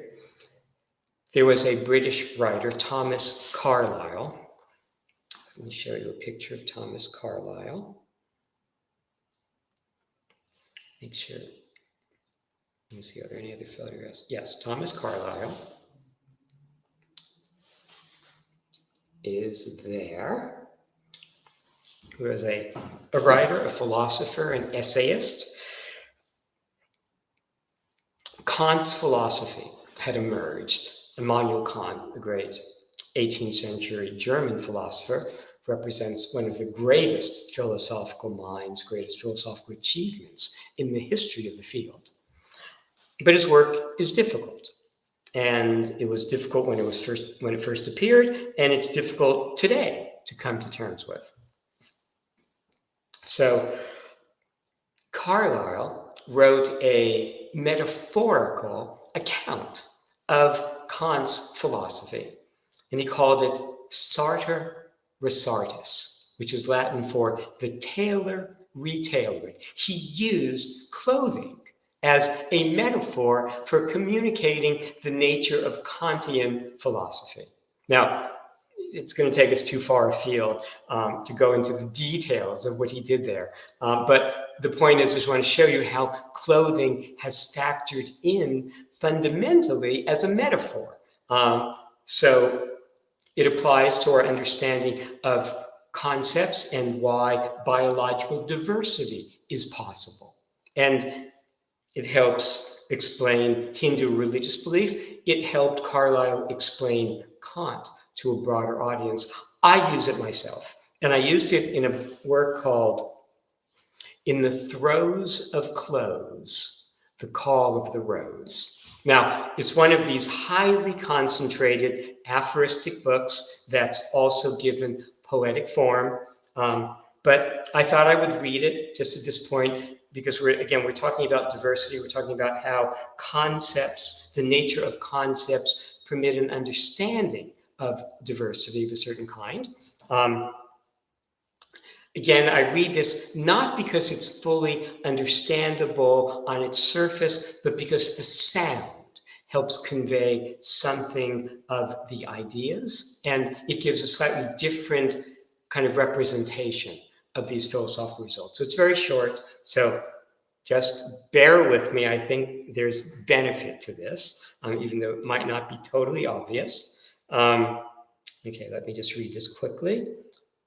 there was a British writer, Thomas Carlyle. Let me show you a picture of Thomas Carlyle. Make sure. Let me see, are there any other photographs? Yes, Thomas Carlyle is there. Who was a writer, a philosopher, an essayist. Kant's philosophy had emerged. Immanuel Kant, the great 18th century German philosopher, represents one of the greatest philosophical minds, greatest philosophical achievements in the history of the field. But his work is difficult. And it was difficult when it first appeared, and it's difficult today to come to terms with. So Carlyle wrote a metaphorical account of Kant's philosophy, and he called it Sartor Resartus, which is Latin for the tailor retailored. He used clothing as a metaphor for communicating the nature of Kantian philosophy. Now, it's going to take us too far afield to go into the details of what he did there. But the point is, I just want to show you how clothing has factored in fundamentally as a metaphor. So it applies to our understanding of concepts and why biological diversity is possible. And it helps explain Hindu religious belief. It helped Carlyle explain Kant to a broader audience. I use it myself. And I used it in a work called In the Throes of Clothes, The Call of the Rose. Now, it's one of these highly concentrated aphoristic books that's also given poetic form. But I thought I would read it just at this point, because we're talking about diversity. We're talking about how concepts, the nature of concepts, permit an understanding of diversity of a certain kind. Again, I read this not because it's fully understandable on its surface, but because the sound helps convey something of the ideas, and it gives a slightly different kind of representation of these philosophical results. So it's very short, so just bear with me. I think there's benefit to this, even though it might not be totally obvious. Okay, let me just read this quickly.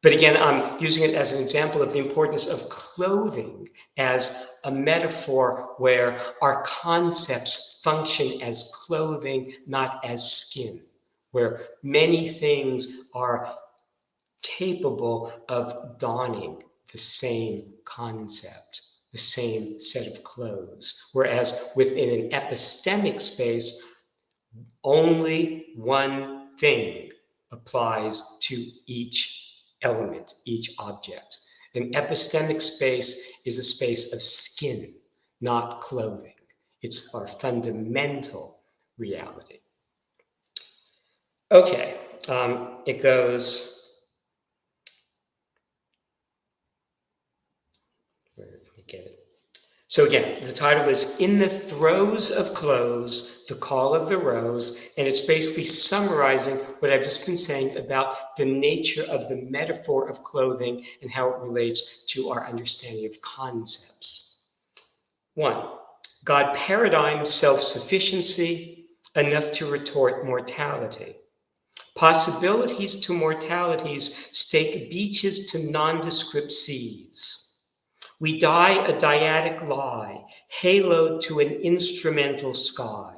But again, I'm using it as an example of the importance of clothing as a metaphor where our concepts function as clothing, not as skin, where many things are capable of donning the same concept, the same set of clothes. Whereas within an epistemic space, only one thing applies to each element, each object. An epistemic space is a space of skin, not clothing. It's our fundamental reality. Okay, it goes, where did we get it? So again, the title is In the Throes of Clothes, The Call of the Rose, and it's basically summarizing what I've just been saying about the nature of the metaphor of clothing and how it relates to our understanding of concepts. 1, God paradigms self-sufficiency enough to retort mortality. Possibilities to mortalities stake beaches to nondescript seas. We die a dyadic lie, haloed to an instrumental sky.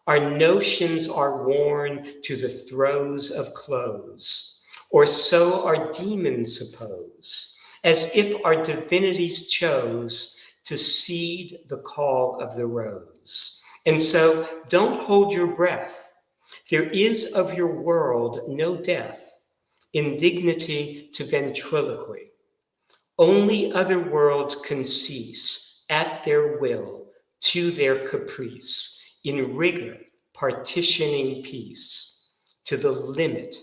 Our notions are worn to the throes of clothes, or so our demons suppose, as if our divinities chose to cede the call of the rose. And so don't hold your breath. There is of your world no death, indignity to ventriloquy. Only other worlds can cease at their will to their caprice, in rigor partitioning peace to the limit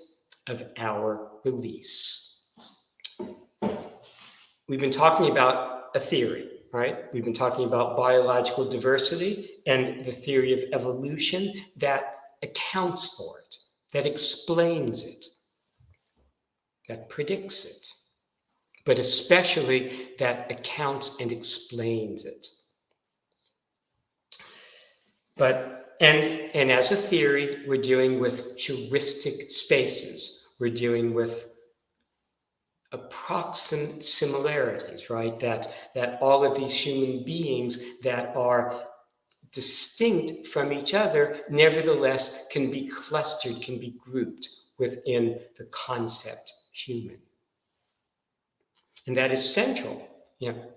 of our release. We've been talking about a theory, right? We've been talking about biological diversity and the theory of evolution that accounts for it, that explains it, that predicts it, but especially that accounts and explains it. And as a theory, we're dealing with heuristic spaces. We're dealing with approximate similarities, right? That all of these human beings that are distinct from each other, nevertheless can be clustered, can be grouped within the concept human. And that is central,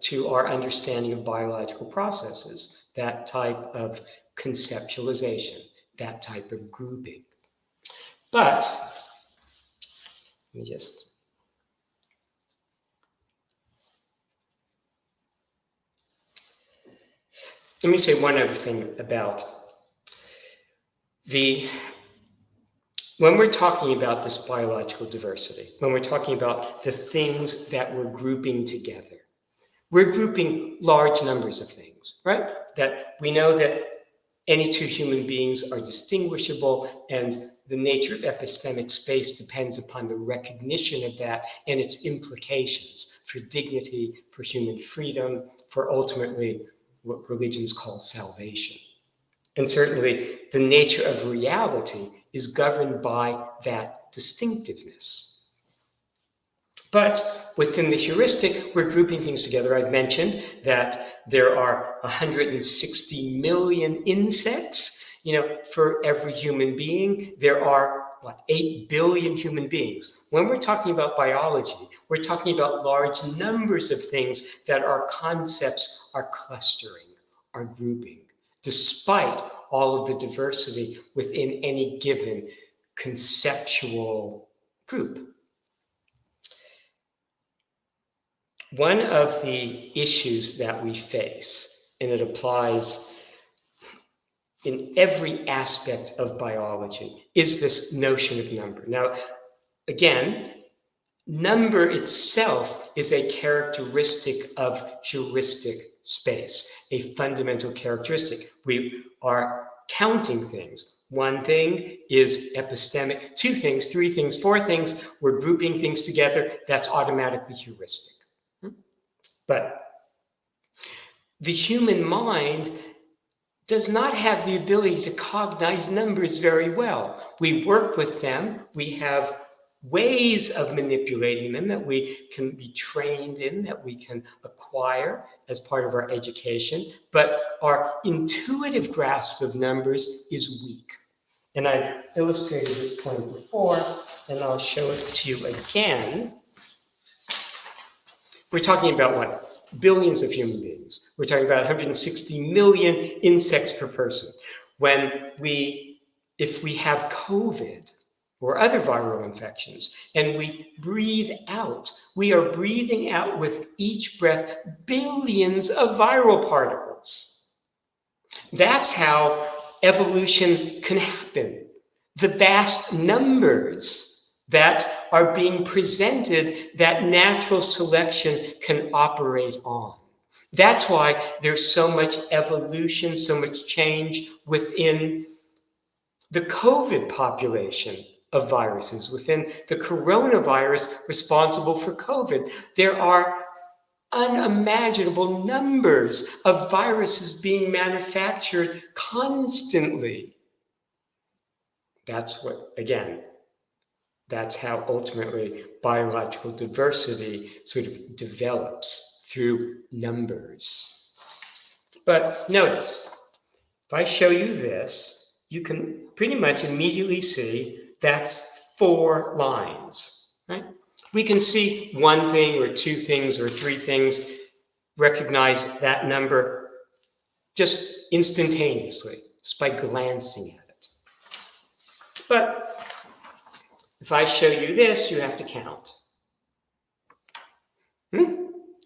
to our understanding of biological processes, that type of conceptualization, that type of grouping. But let me say one other thing about when we're talking about this biological diversity, when we're talking about the things that we're grouping together, we're grouping large numbers of things, right? That we know that any two human beings are distinguishable, and the nature of epistemic space depends upon the recognition of that and its implications for dignity, for human freedom, for ultimately what religions call salvation. And certainly the nature of reality is governed by that distinctiveness. But within the heuristic, we're grouping things together. I've mentioned that there are 160 million insects, for every human being. There are 8 billion human beings. When we're talking about biology, we're talking about large numbers of things that our concepts are clustering, are grouping, despite all of the diversity within any given conceptual group. One of the issues that we face, and it applies in every aspect of biology, is this notion of number. Now, again, number itself is a characteristic of heuristic space, a fundamental characteristic. We are counting things. One thing is epistemic, 2 things, 3 things, 4 things. We're grouping things together. That's automatically heuristic. But the human mind does not have the ability to cognize numbers very well. We work with them. We have ways of manipulating them that we can be trained in, that we can acquire as part of our education. But our intuitive grasp of numbers is weak. And I've illustrated this point before, and I'll show it to you again. We're talking about what? Billions of human beings. We're talking about 160 million insects per person. If we have COVID or other viral infections and we breathe out, we are breathing out with each breath billions of viral particles. That's how evolution can happen. The vast numbers that are being presented that natural selection can operate on. That's why there's so much evolution, so much change within the COVID population of viruses, within the coronavirus responsible for COVID. There are unimaginable numbers of viruses being manufactured constantly. That's what, again, that's how ultimately biological diversity sort of develops through numbers. But notice, if I show you this, you can pretty much immediately see that's 4 lines, right? We can see one thing or 2 things or 3 things, recognize that number just instantaneously, just by glancing at it. But if I show you this, you have to count.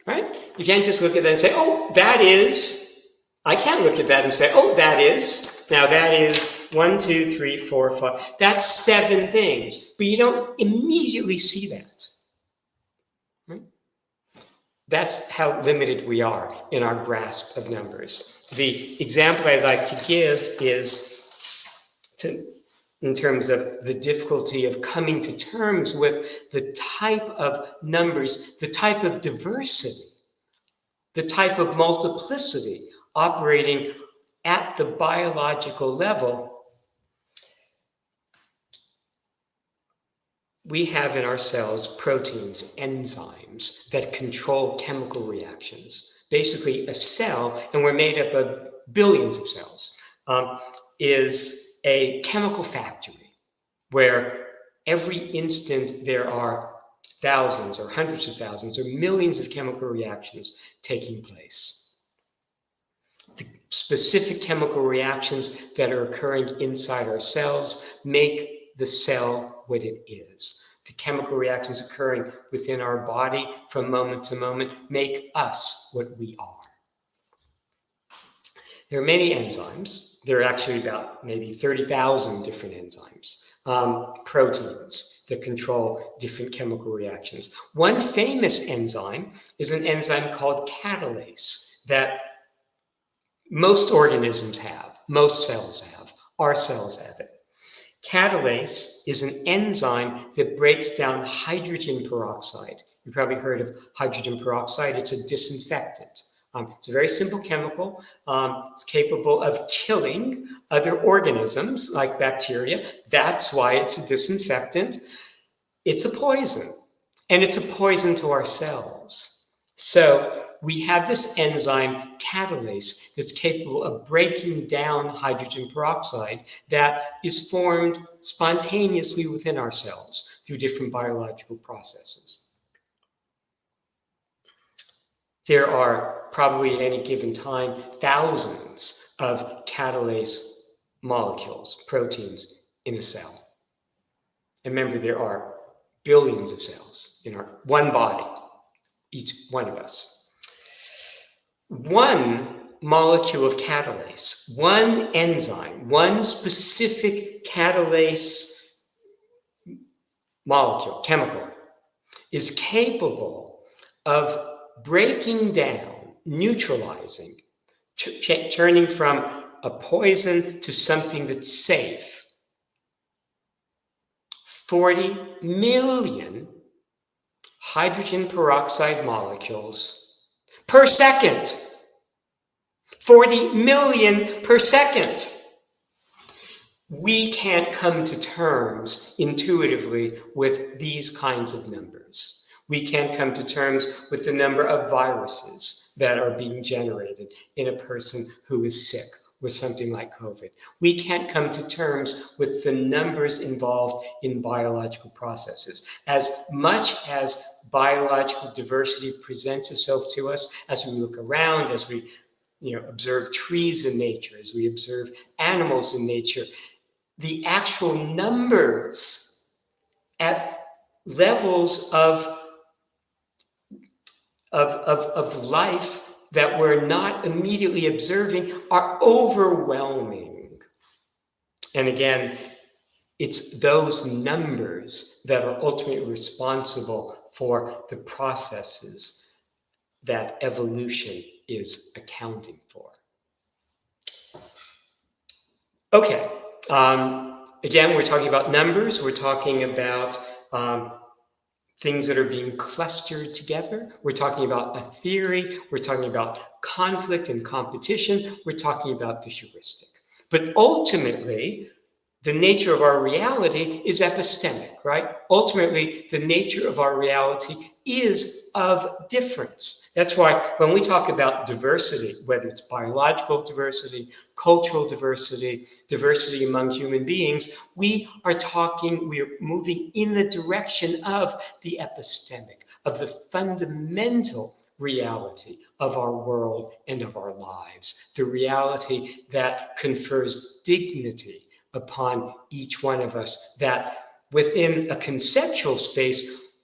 Right? You can't just look at that and say, oh, that is. I can't look at that and say, oh, that is. Now that is 1, 2, 3, 4, 5. That's 7 things. But you don't immediately see that. Right? That's how limited we are in our grasp of numbers. The example I'd like to give is in terms of the difficulty of coming to terms with the type of numbers, the type of diversity, the type of multiplicity operating at the biological level. We have in our cells proteins, enzymes that control chemical reactions. Basically, a cell, and we're made up of billions of cells, is a chemical factory where every instant there are thousands or hundreds of thousands or millions of chemical reactions taking place. The specific chemical reactions that are occurring inside our cells make the cell what it is. The chemical reactions occurring within our body from moment to moment make us what we are. There are many enzymes. There are actually about maybe 30,000 different enzymes, proteins that control different chemical reactions. One famous enzyme is an enzyme called catalase that most organisms have, most cells have, our cells have it. Catalase is an enzyme that breaks down hydrogen peroxide. You've probably heard of hydrogen peroxide. It's a disinfectant. It's a very simple chemical. It's capable of killing other organisms like bacteria. That's why it's a disinfectant. It's a poison, and it's a poison to our cells. So we have this enzyme, catalase, that's capable of breaking down hydrogen peroxide that is formed spontaneously within our cells through different biological processes. There are probably at any given time thousands of catalase molecules, proteins in a cell. And remember, there are billions of cells in our one body, each one of us. One molecule of catalase, one enzyme, one specific catalase molecule, chemical, is capable of breaking down, neutralizing, turning from a poison to something that's safe. 40 million hydrogen peroxide molecules per second. 40 million per second. We can't come to terms intuitively with these kinds of numbers. We can't come to terms with the number of viruses that are being generated in a person who is sick with something like COVID. We can't come to terms with the numbers involved in biological processes. As much as biological diversity presents itself to us, as we look around, as we observe trees in nature, as we observe animals in nature, the actual numbers at levels of life that we're not immediately observing are overwhelming. And again, it's those numbers that are ultimately responsible for the processes that evolution is accounting for. Okay, again, we're talking about numbers, we're talking about things that are being clustered together. We're talking about a theory. We're talking about conflict and competition. We're talking about the heuristic. But ultimately, the nature of our reality is epistemic, right? Ultimately, the nature of our reality is of difference. That's why when we talk about diversity, whether it's biological diversity, cultural diversity, diversity among human beings, we're moving in the direction of the epistemic, of the fundamental reality of our world and of our lives, the reality that confers dignity upon each one of us, that within a conceptual space,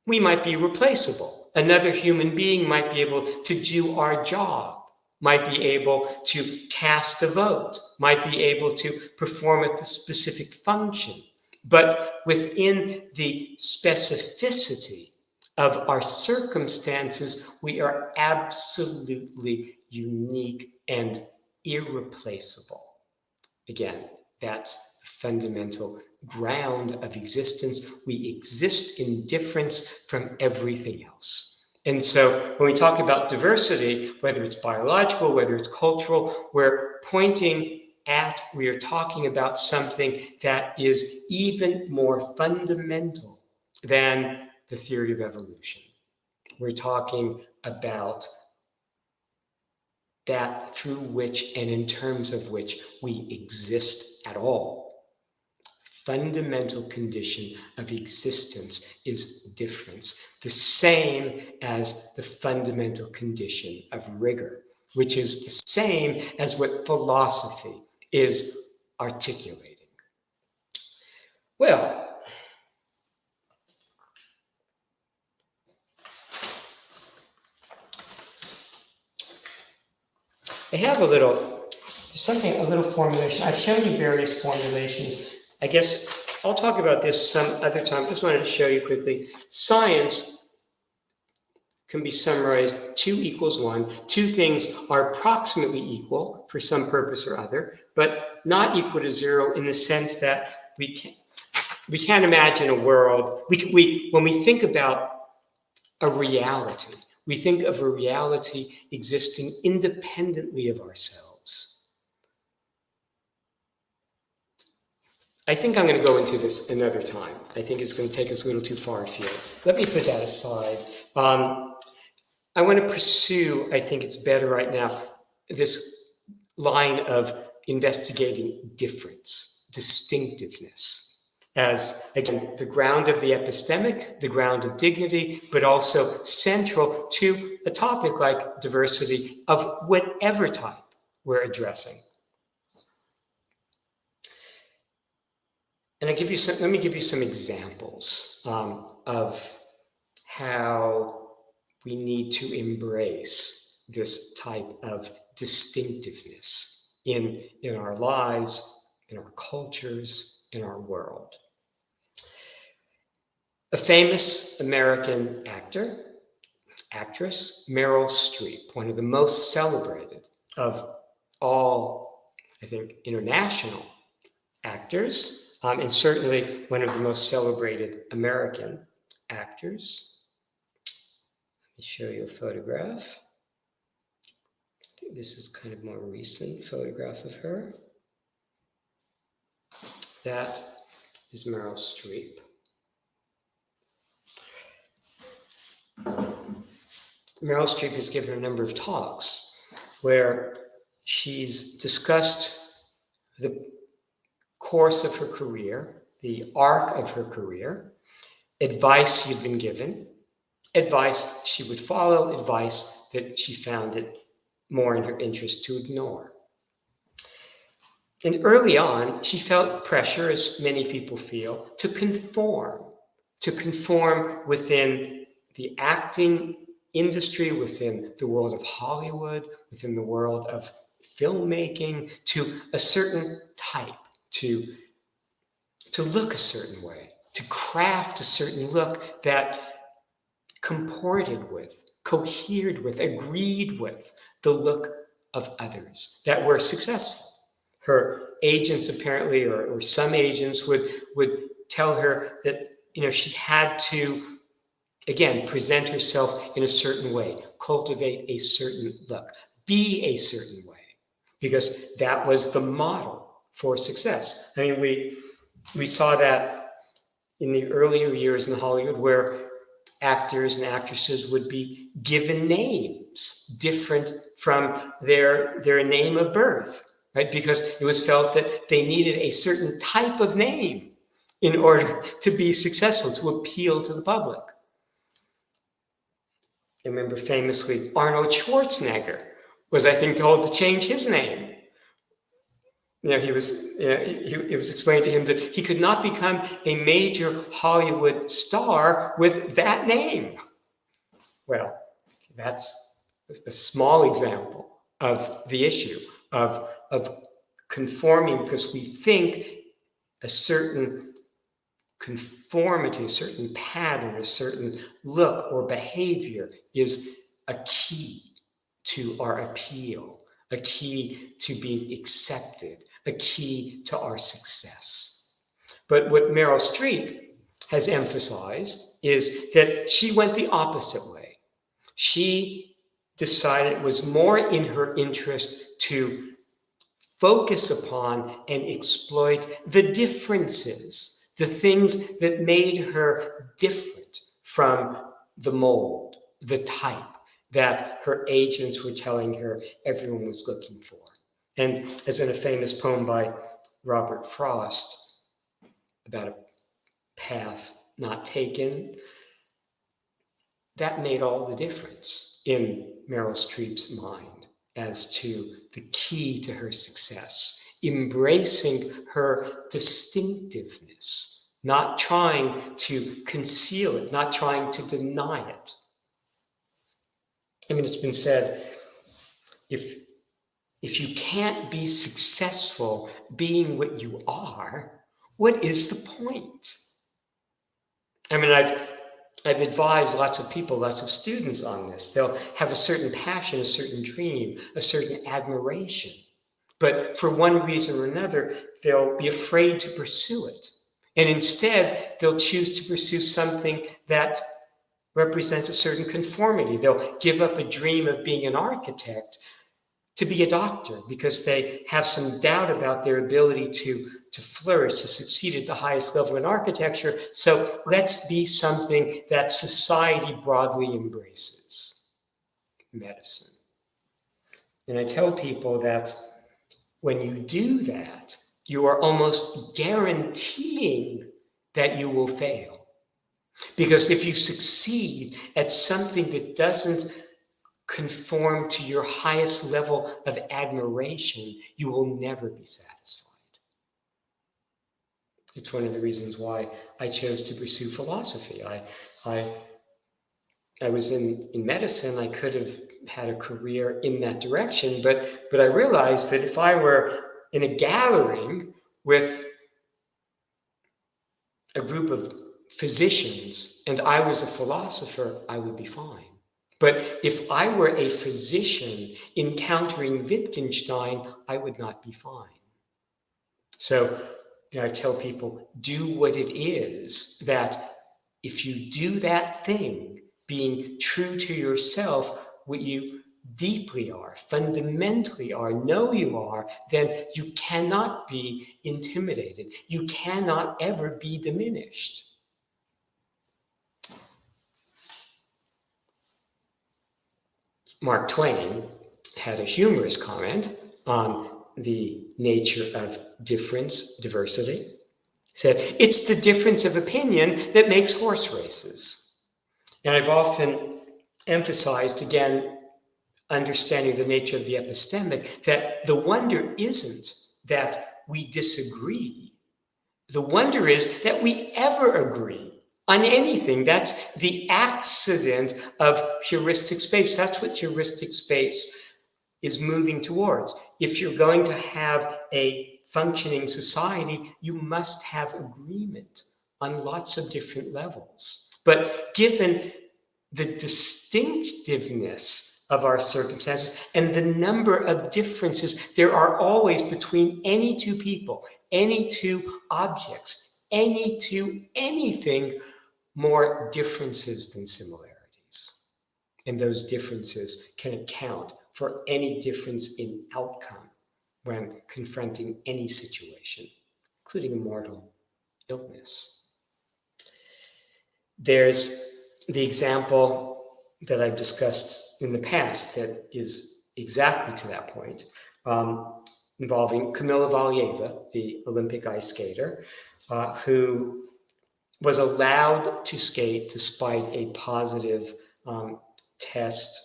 we might be replaceable. Another human being might be able to do our job, might be able to cast a vote, might be able to perform a specific function. But within the specificity of our circumstances, we are absolutely unique and irreplaceable. Again, that's the fundamental ground of existence. We exist in difference from everything else. And so when we talk about diversity, whether it's biological, whether it's cultural, we are talking about something that is even more fundamental than the theory of evolution. We're talking about that through which and in terms of which we exist at all. Fundamental condition of existence is difference, the same as the fundamental condition of rigor, which is the same as what philosophy is articulating. Well, I have a little formulation. I've shown you various formulations. I guess I'll talk about this some other time. Just wanted to show you quickly. Science can be summarized 2 equals 1. 2 things are approximately equal for some purpose or other, but not equal to 0 in the sense that we can't imagine a world. When we think about a reality, we think of a reality existing independently of ourselves. I think I'm going to go into this another time. I think it's going to take us a little too far afield. Let me put that aside. I want to pursue, I think it's better right now, this line of investigating difference, distinctiveness, as, again, the ground of the epistemic, the ground of dignity, but also central to a topic like diversity of whatever type we're addressing. And let me give you some examples of how we need to embrace this type of distinctiveness in our lives, in our cultures, in our world. A famous American actress, Meryl Streep, one of the most celebrated of all, I think, international actors, and certainly one of the most celebrated American actors. Let me show you a photograph. I think this is kind of more recent photograph of her. That is Meryl Streep. Meryl Streep has given a number of talks where she's discussed the course of her career, the arc of her career, advice she'd been given, advice she would follow, advice that she found it more in her interest to ignore. And early on, she felt pressure, as many people feel, to conform within the acting industry, within the world of Hollywood, within the world of filmmaking, to a certain type, to look a certain way, to craft a certain look that comported with, cohered with, agreed with the look of others that were successful. Her agents apparently, or some agents would tell her that, she had to, again, present herself in a certain way, cultivate a certain look, be a certain way, because that was the model for success. I mean, we saw that in the earlier years in Hollywood, where actors and actresses would be given names different from their name of birth, right? Because it was felt that they needed a certain type of name in order to be successful, to appeal to the public. I remember famously Arnold Schwarzenegger was, I think, told to change his name. It was explained to him that he could not become a major Hollywood star with that name. Well, that's a small example of the issue of conforming, because we think a certain conformity, a certain pattern, a certain look or behavior is a key to our appeal, a key to being accepted, a key to our success. But what Meryl Streep has emphasized is that she went the opposite way. She decided it was more in her interest to focus upon and exploit the differences, the things that made her different from the mold, the type that her agents were telling her everyone was looking for. And as in a famous poem by Robert Frost about a path not taken, that made all the difference in Meryl Streep's mind as to the key to her success, embracing her distinctiveness, not trying to conceal it, not trying to deny it. I mean, it's been said, if you can't be successful being what you are, what is the point? I mean, I've advised lots of people, lots of students on this. They'll have a certain passion, a certain dream, a certain admiration. But for one reason or another, they'll be afraid to pursue it. And instead, they'll choose to pursue something that represents a certain conformity. They'll give up a dream of being an architect to be a doctor because they have some doubt about their ability to flourish, to succeed at the highest level in architecture. So let's be something that society broadly embraces, medicine. And I tell people that when you do that, you are almost guaranteeing that you will fail. Because if you succeed at something that doesn't conform to your highest level of admiration, you will never be satisfied. It's one of the reasons why I chose to pursue philosophy. I was in medicine. I could have had a career in that direction, but I realized that if I were in a gathering with a group of physicians and I was a philosopher, I would be fine. But if I were a physician encountering Wittgenstein, I would not be fine. So I tell people, do what it is that if you do that thing, being true to yourself, what you deeply are, fundamentally are, know you are, then you cannot be intimidated. You cannot ever be diminished. Mark Twain had a humorous comment on the nature of difference, diversity. He said, it's the difference of opinion that makes horse races. And I've often emphasized, again, understanding the nature of the epistemic, that the wonder isn't that we disagree. The wonder is that we ever agree on anything. That's the accident of heuristic space. That's what heuristic space is moving towards. If you're going to have a functioning society, you must have agreement on lots of different levels. But given the distinctiveness of our circumstances and the number of differences there are always between any two people, any two objects, any two anything, more differences than similarities. And those differences can account for any difference in outcome when confronting any situation, including a mortal illness. There's the example that I've discussed in the past that is exactly to that point, involving Kamila Valieva, the Olympic ice skater, who was allowed to skate despite a positive test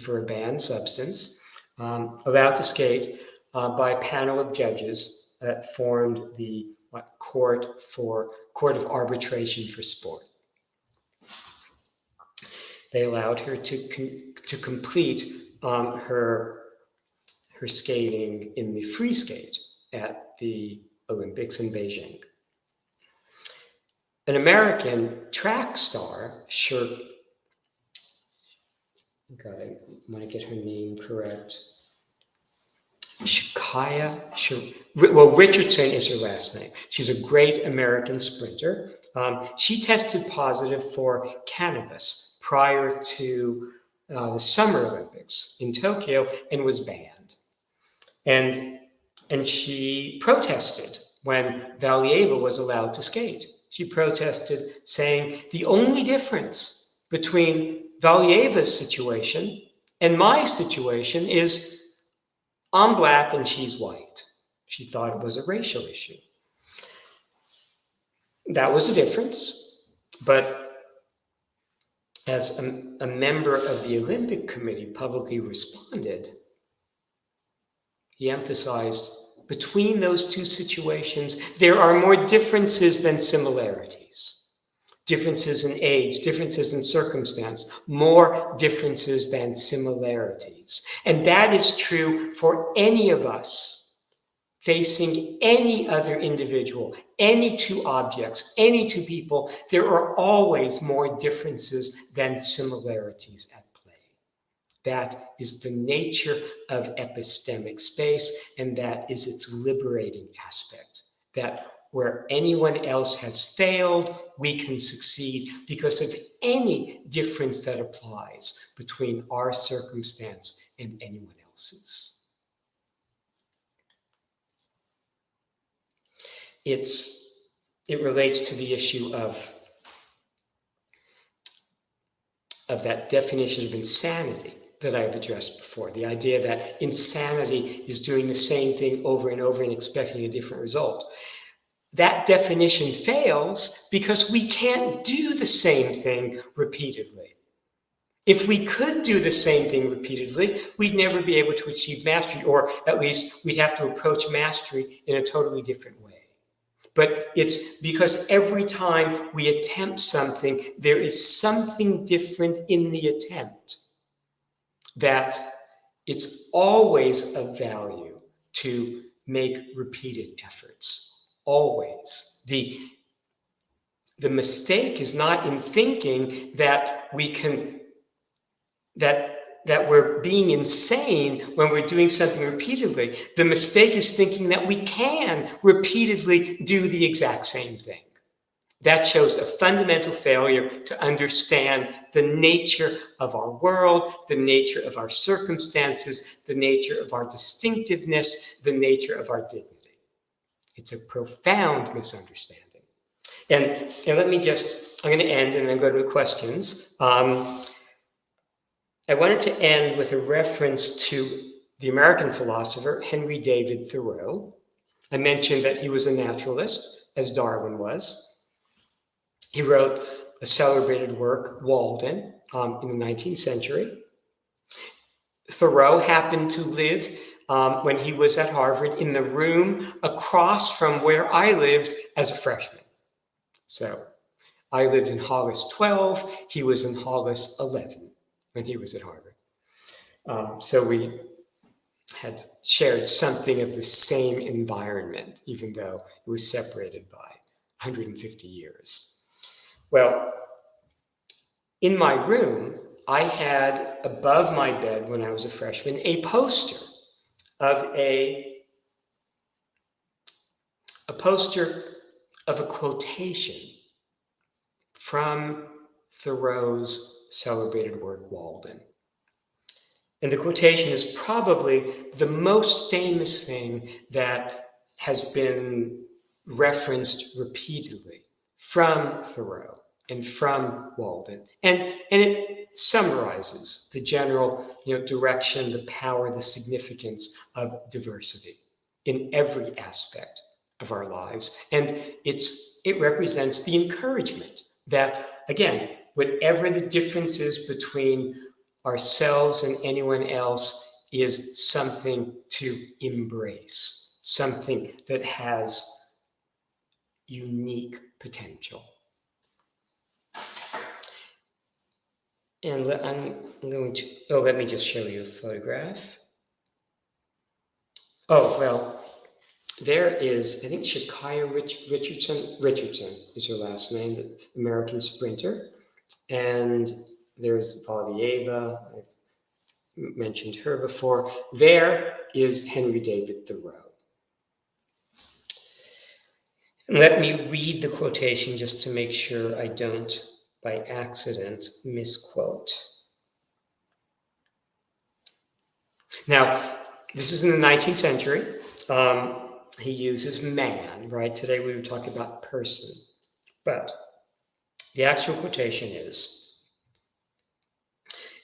for a banned substance, allowed to skate by a panel of judges that formed the Court of Arbitration for Sport. They allowed her to complete her skating in the free skate at the Olympics in Beijing. An American track star, I want to get her name correct. Richardson is her last name. She's a great American sprinter. She tested positive for cannabis prior to the Summer Olympics in Tokyo and was banned. And she protested when Valieva was allowed to skate. She protested, saying, the only difference between Valieva's situation and my situation is I'm Black and she's white. She thought it was a racial issue. That was a difference, but as a member of the Olympic Committee publicly responded, he emphasized, between those two situations, there are more differences than similarities. Differences in age, differences in circumstance, more differences than similarities. And that is true for any of us facing any other individual, any two objects, any two people. There are always more differences than similarities at play. That is the nature of epistemic space, and that is its liberating aspect. That where anyone else has failed, we can succeed because of any difference that applies between our circumstance and anyone else's. It relates to the issue of that definition of insanity that I've addressed before, the idea that insanity is doing the same thing over and over and expecting a different result. That definition fails because we can't do the same thing repeatedly. If we could do the same thing repeatedly, we'd never be able to achieve mastery, or at least we'd have to approach mastery in a totally different way. But it's because every time we attempt something, there is something different in the attempt, that it's always of value to make repeated efforts. Always. The mistake is not in thinking that we can, that we're being insane when we're doing something repeatedly. The mistake is thinking that we can repeatedly do the exact same thing. That shows a fundamental failure to understand the nature of our world, the nature of our circumstances, the nature of our distinctiveness, the nature of our dignity. It's a profound misunderstanding. And let me I'm going to end and then go to the questions. I wanted to end with a reference to the American philosopher, Henry David Thoreau. I mentioned that he was a naturalist, as Darwin was. He wrote a celebrated work, Walden, in the 19th century. Thoreau happened to live, when he was at Harvard, in the room across from where I lived as a freshman. So I lived in Hollis 12. He was in Hollis 11 when he was at Harvard. So we had shared something of the same environment, even though it was separated by 150 years. Well, in my room, I had above my bed when I was a freshman a poster of a quotation from Thoreau's celebrated work, Walden. And the quotation is probably the most famous thing that has been referenced repeatedly from Thoreau and from Walden. And it summarizes the general direction, the power, the significance of diversity in every aspect of our lives. And it represents the encouragement that, again, whatever the difference is between ourselves and anyone else is something to embrace, something that has unique potential. And I'm going to, let me just show you a photograph. Oh, well, there is, I think Shakira Richardson is her last name, the American sprinter. And there's Valieva, I've mentioned her before. There is Henry David Thoreau. And let me read the quotation just to make sure I don't, by accident, misquote. Now, this is in the 19th century. He uses man, right? Today we would talk about person. But the actual quotation is,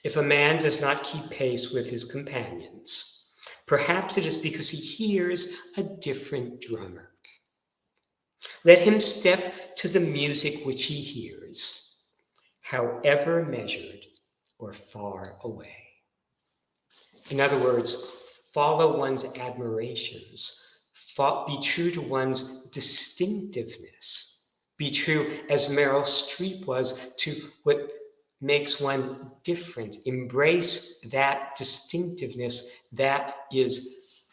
if a man does not keep pace with his companions, perhaps it is because he hears a different drummer. Let him step to the music which he hears, however measured or far away. In other words, follow one's admirations. Be true to one's distinctiveness. Be true, as Meryl Streep was, to what makes one different. Embrace that distinctiveness. That is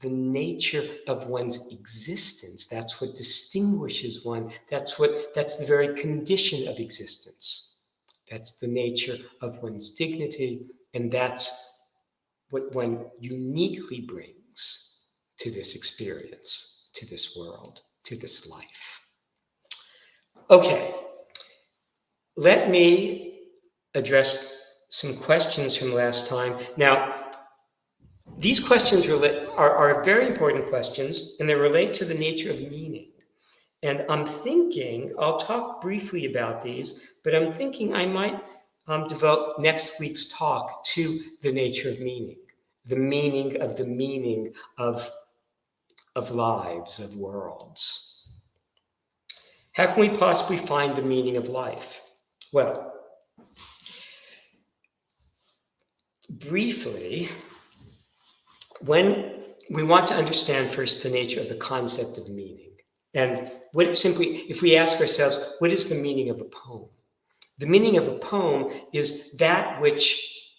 the nature of one's existence. That's what distinguishes one. That's the very condition of existence. That's the nature of one's dignity, and that's what one uniquely brings to this experience, to this world, to this life. Okay, let me address some questions from last time. Now, these questions are very important questions, and they relate to the nature of meaning. And I'm thinking, I'll talk briefly about these, but I'm thinking I might devote next week's talk to the nature of meaning, the meaning of lives, of worlds. How can we possibly find the meaning of life? Well, briefly, when we want to understand first the nature of the concept of meaning, and if we ask ourselves, what is the meaning of a poem? The meaning of a poem is that which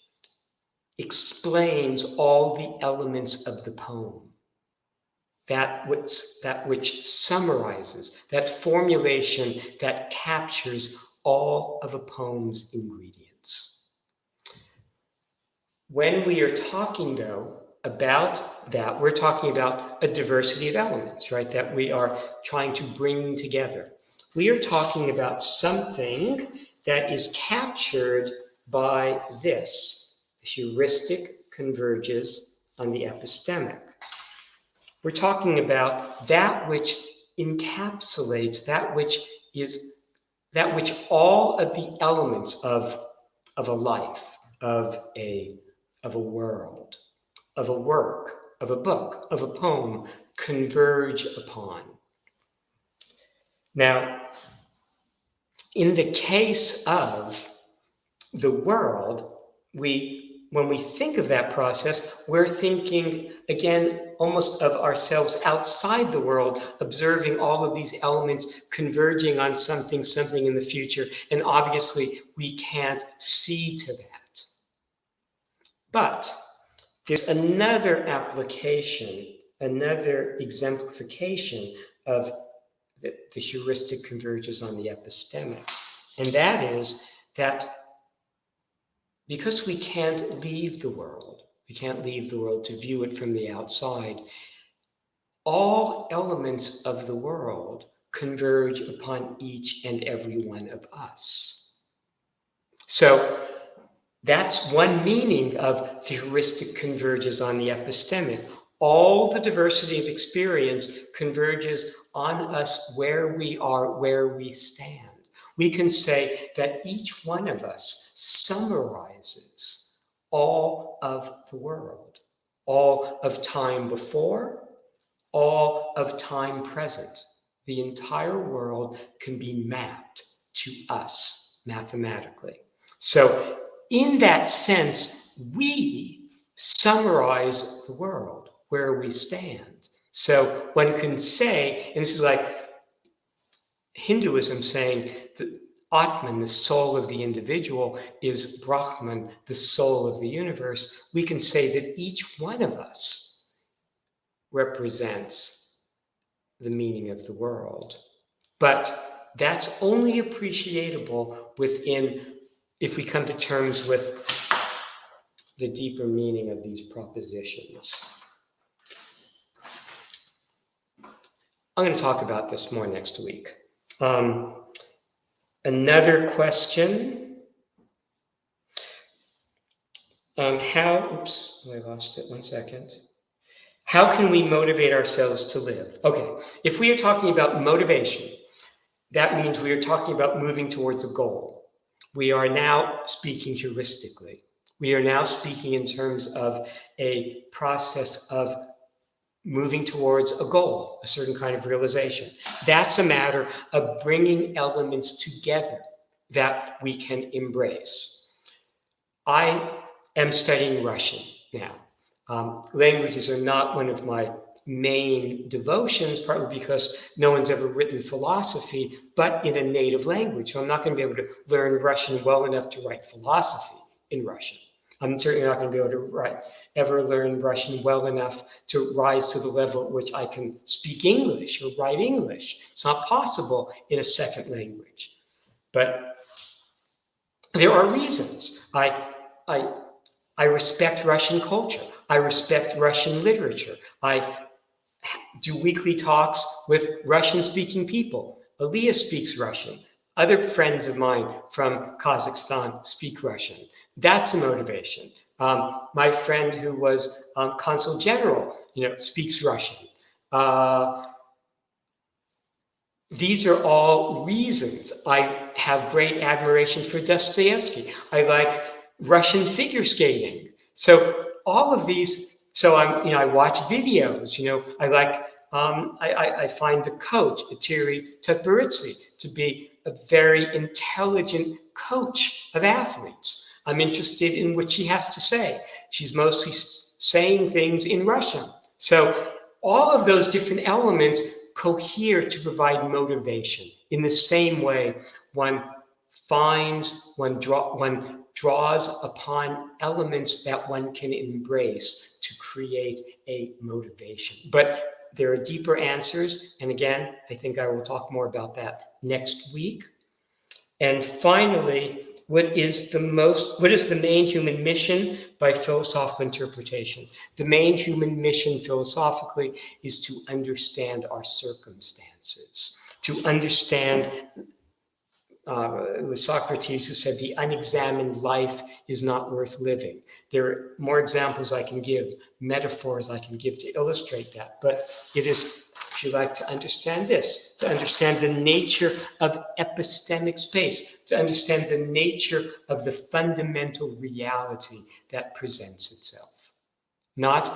explains all the elements of the poem. That which summarizes, that formulation that captures all of a poem's ingredients. When we are talking, though, about that, we're talking about a diversity of elements, right, that we are trying to bring together. We are talking about something that is captured by this. The heuristic converges on the epistemic. We're talking about that which encapsulates, that which all of the elements of a life, of a world, of a work, of a book, of a poem converge upon. Now, in the case of the world, we when we think of that process, we're thinking, again, almost of ourselves outside the world, observing all of these elements converging on something in the future. And obviously, we can't see to that. But there's another application, another exemplification of the heuristic converges on the epistemic. And that is that because we can't leave the world to view it from the outside, all elements of the world converge upon each and every one of us. So that's one meaning of the heuristic converges on the epistemic. All the diversity of experience converges on us where we are, where we stand. We can say that each one of us summarizes all of the world, all of time before, all of time present. The entire world can be mapped to us mathematically. So in that sense, we summarize the world where we stand. So one can say, and this is like Hinduism saying that Atman, the soul of the individual, is Brahman, the soul of the universe. We can say that each one of us represents the meaning of the world. But that's only appreciable within, if we come to terms with the deeper meaning of these propositions. I'm going to talk about this more next week. Another question. Oops, I lost it, 1 second. How can we motivate ourselves to live? Okay, if we are talking about motivation, that means we are talking about moving towards a goal. We are now speaking heuristically. We are now speaking in terms of a process of moving towards a goal, a certain kind of realization. That's a matter of bringing elements together that we can embrace. I am studying Russian now. Languages are not one of my main devotions, partly because no one's ever written philosophy, but in a native language. So I'm not going to be able to learn Russian well enough to write philosophy in Russian. I'm certainly not going to be able to ever learn Russian well enough to rise to the level at which I can speak English or write English. It's not possible in a second language. But there are reasons. I respect Russian culture. I respect Russian literature. I do weekly talks with Russian-speaking people. Aliyah speaks Russian. Other friends of mine from Kazakhstan speak Russian. That's a motivation. My friend who was consul general, speaks Russian. These are all reasons. I have great admiration for Dostoevsky. I like Russian figure skating. So all of these. So I watch videos. I like. I find the coach, Etiri Tutberidze, to be a very intelligent coach of athletes. I'm interested in what she has to say. She's mostly saying things in Russian. So all of those different elements cohere to provide motivation. In the same way, one draws upon elements that one can embrace to create a motivation. But there are deeper answers. And again, I think I will talk more about that next week. And finally, what is the main human mission by philosophical interpretation? The main human mission philosophically is to understand our circumstances, to understand, it was Socrates who said the unexamined life is not worth living. There are more examples I can give, metaphors I can give to illustrate that, but it is, if you like, to understand this, to understand the nature of epistemic space, to understand the nature of the fundamental reality that presents itself. Not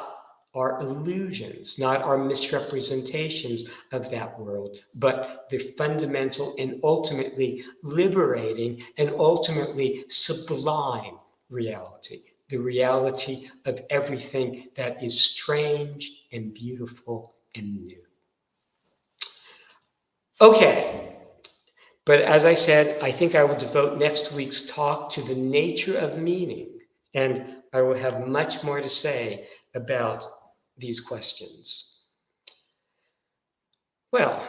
our illusions, not our misrepresentations of that world, but the fundamental and ultimately liberating and ultimately sublime reality, the reality of everything that is strange and beautiful and new. Okay, but as I said, I think I will devote next week's talk to the nature of meaning, and I will have much more to say about these questions. Well,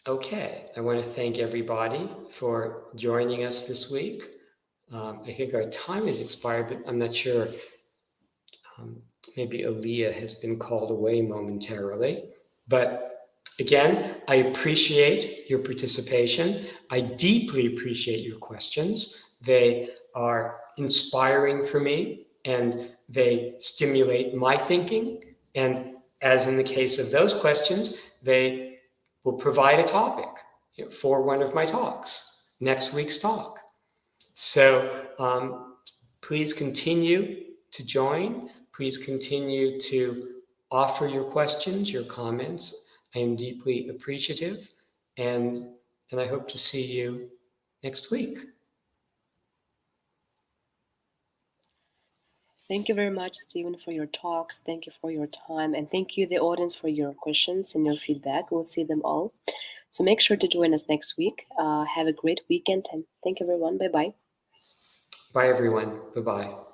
okay, I want to thank everybody for joining us this week. I think our time has expired, but I'm not sure. Maybe Aaliyah has been called away momentarily. But again, I appreciate your participation. I deeply appreciate your questions. They are inspiring for me, and they stimulate my thinking. And as in the case of those questions, they will provide a topic for one of my talks, next week's talk. So please continue to join. Please continue to offer your questions, your comments. I am deeply appreciative, and I hope to see you next week. Thank you very much, Stephen, for your talks. Thank you for your time. And thank you, the audience, for your questions and your feedback. We'll see them all. So make sure to join us next week. Have a great weekend. And thank you, everyone. Bye-bye. Bye, everyone. Bye-bye.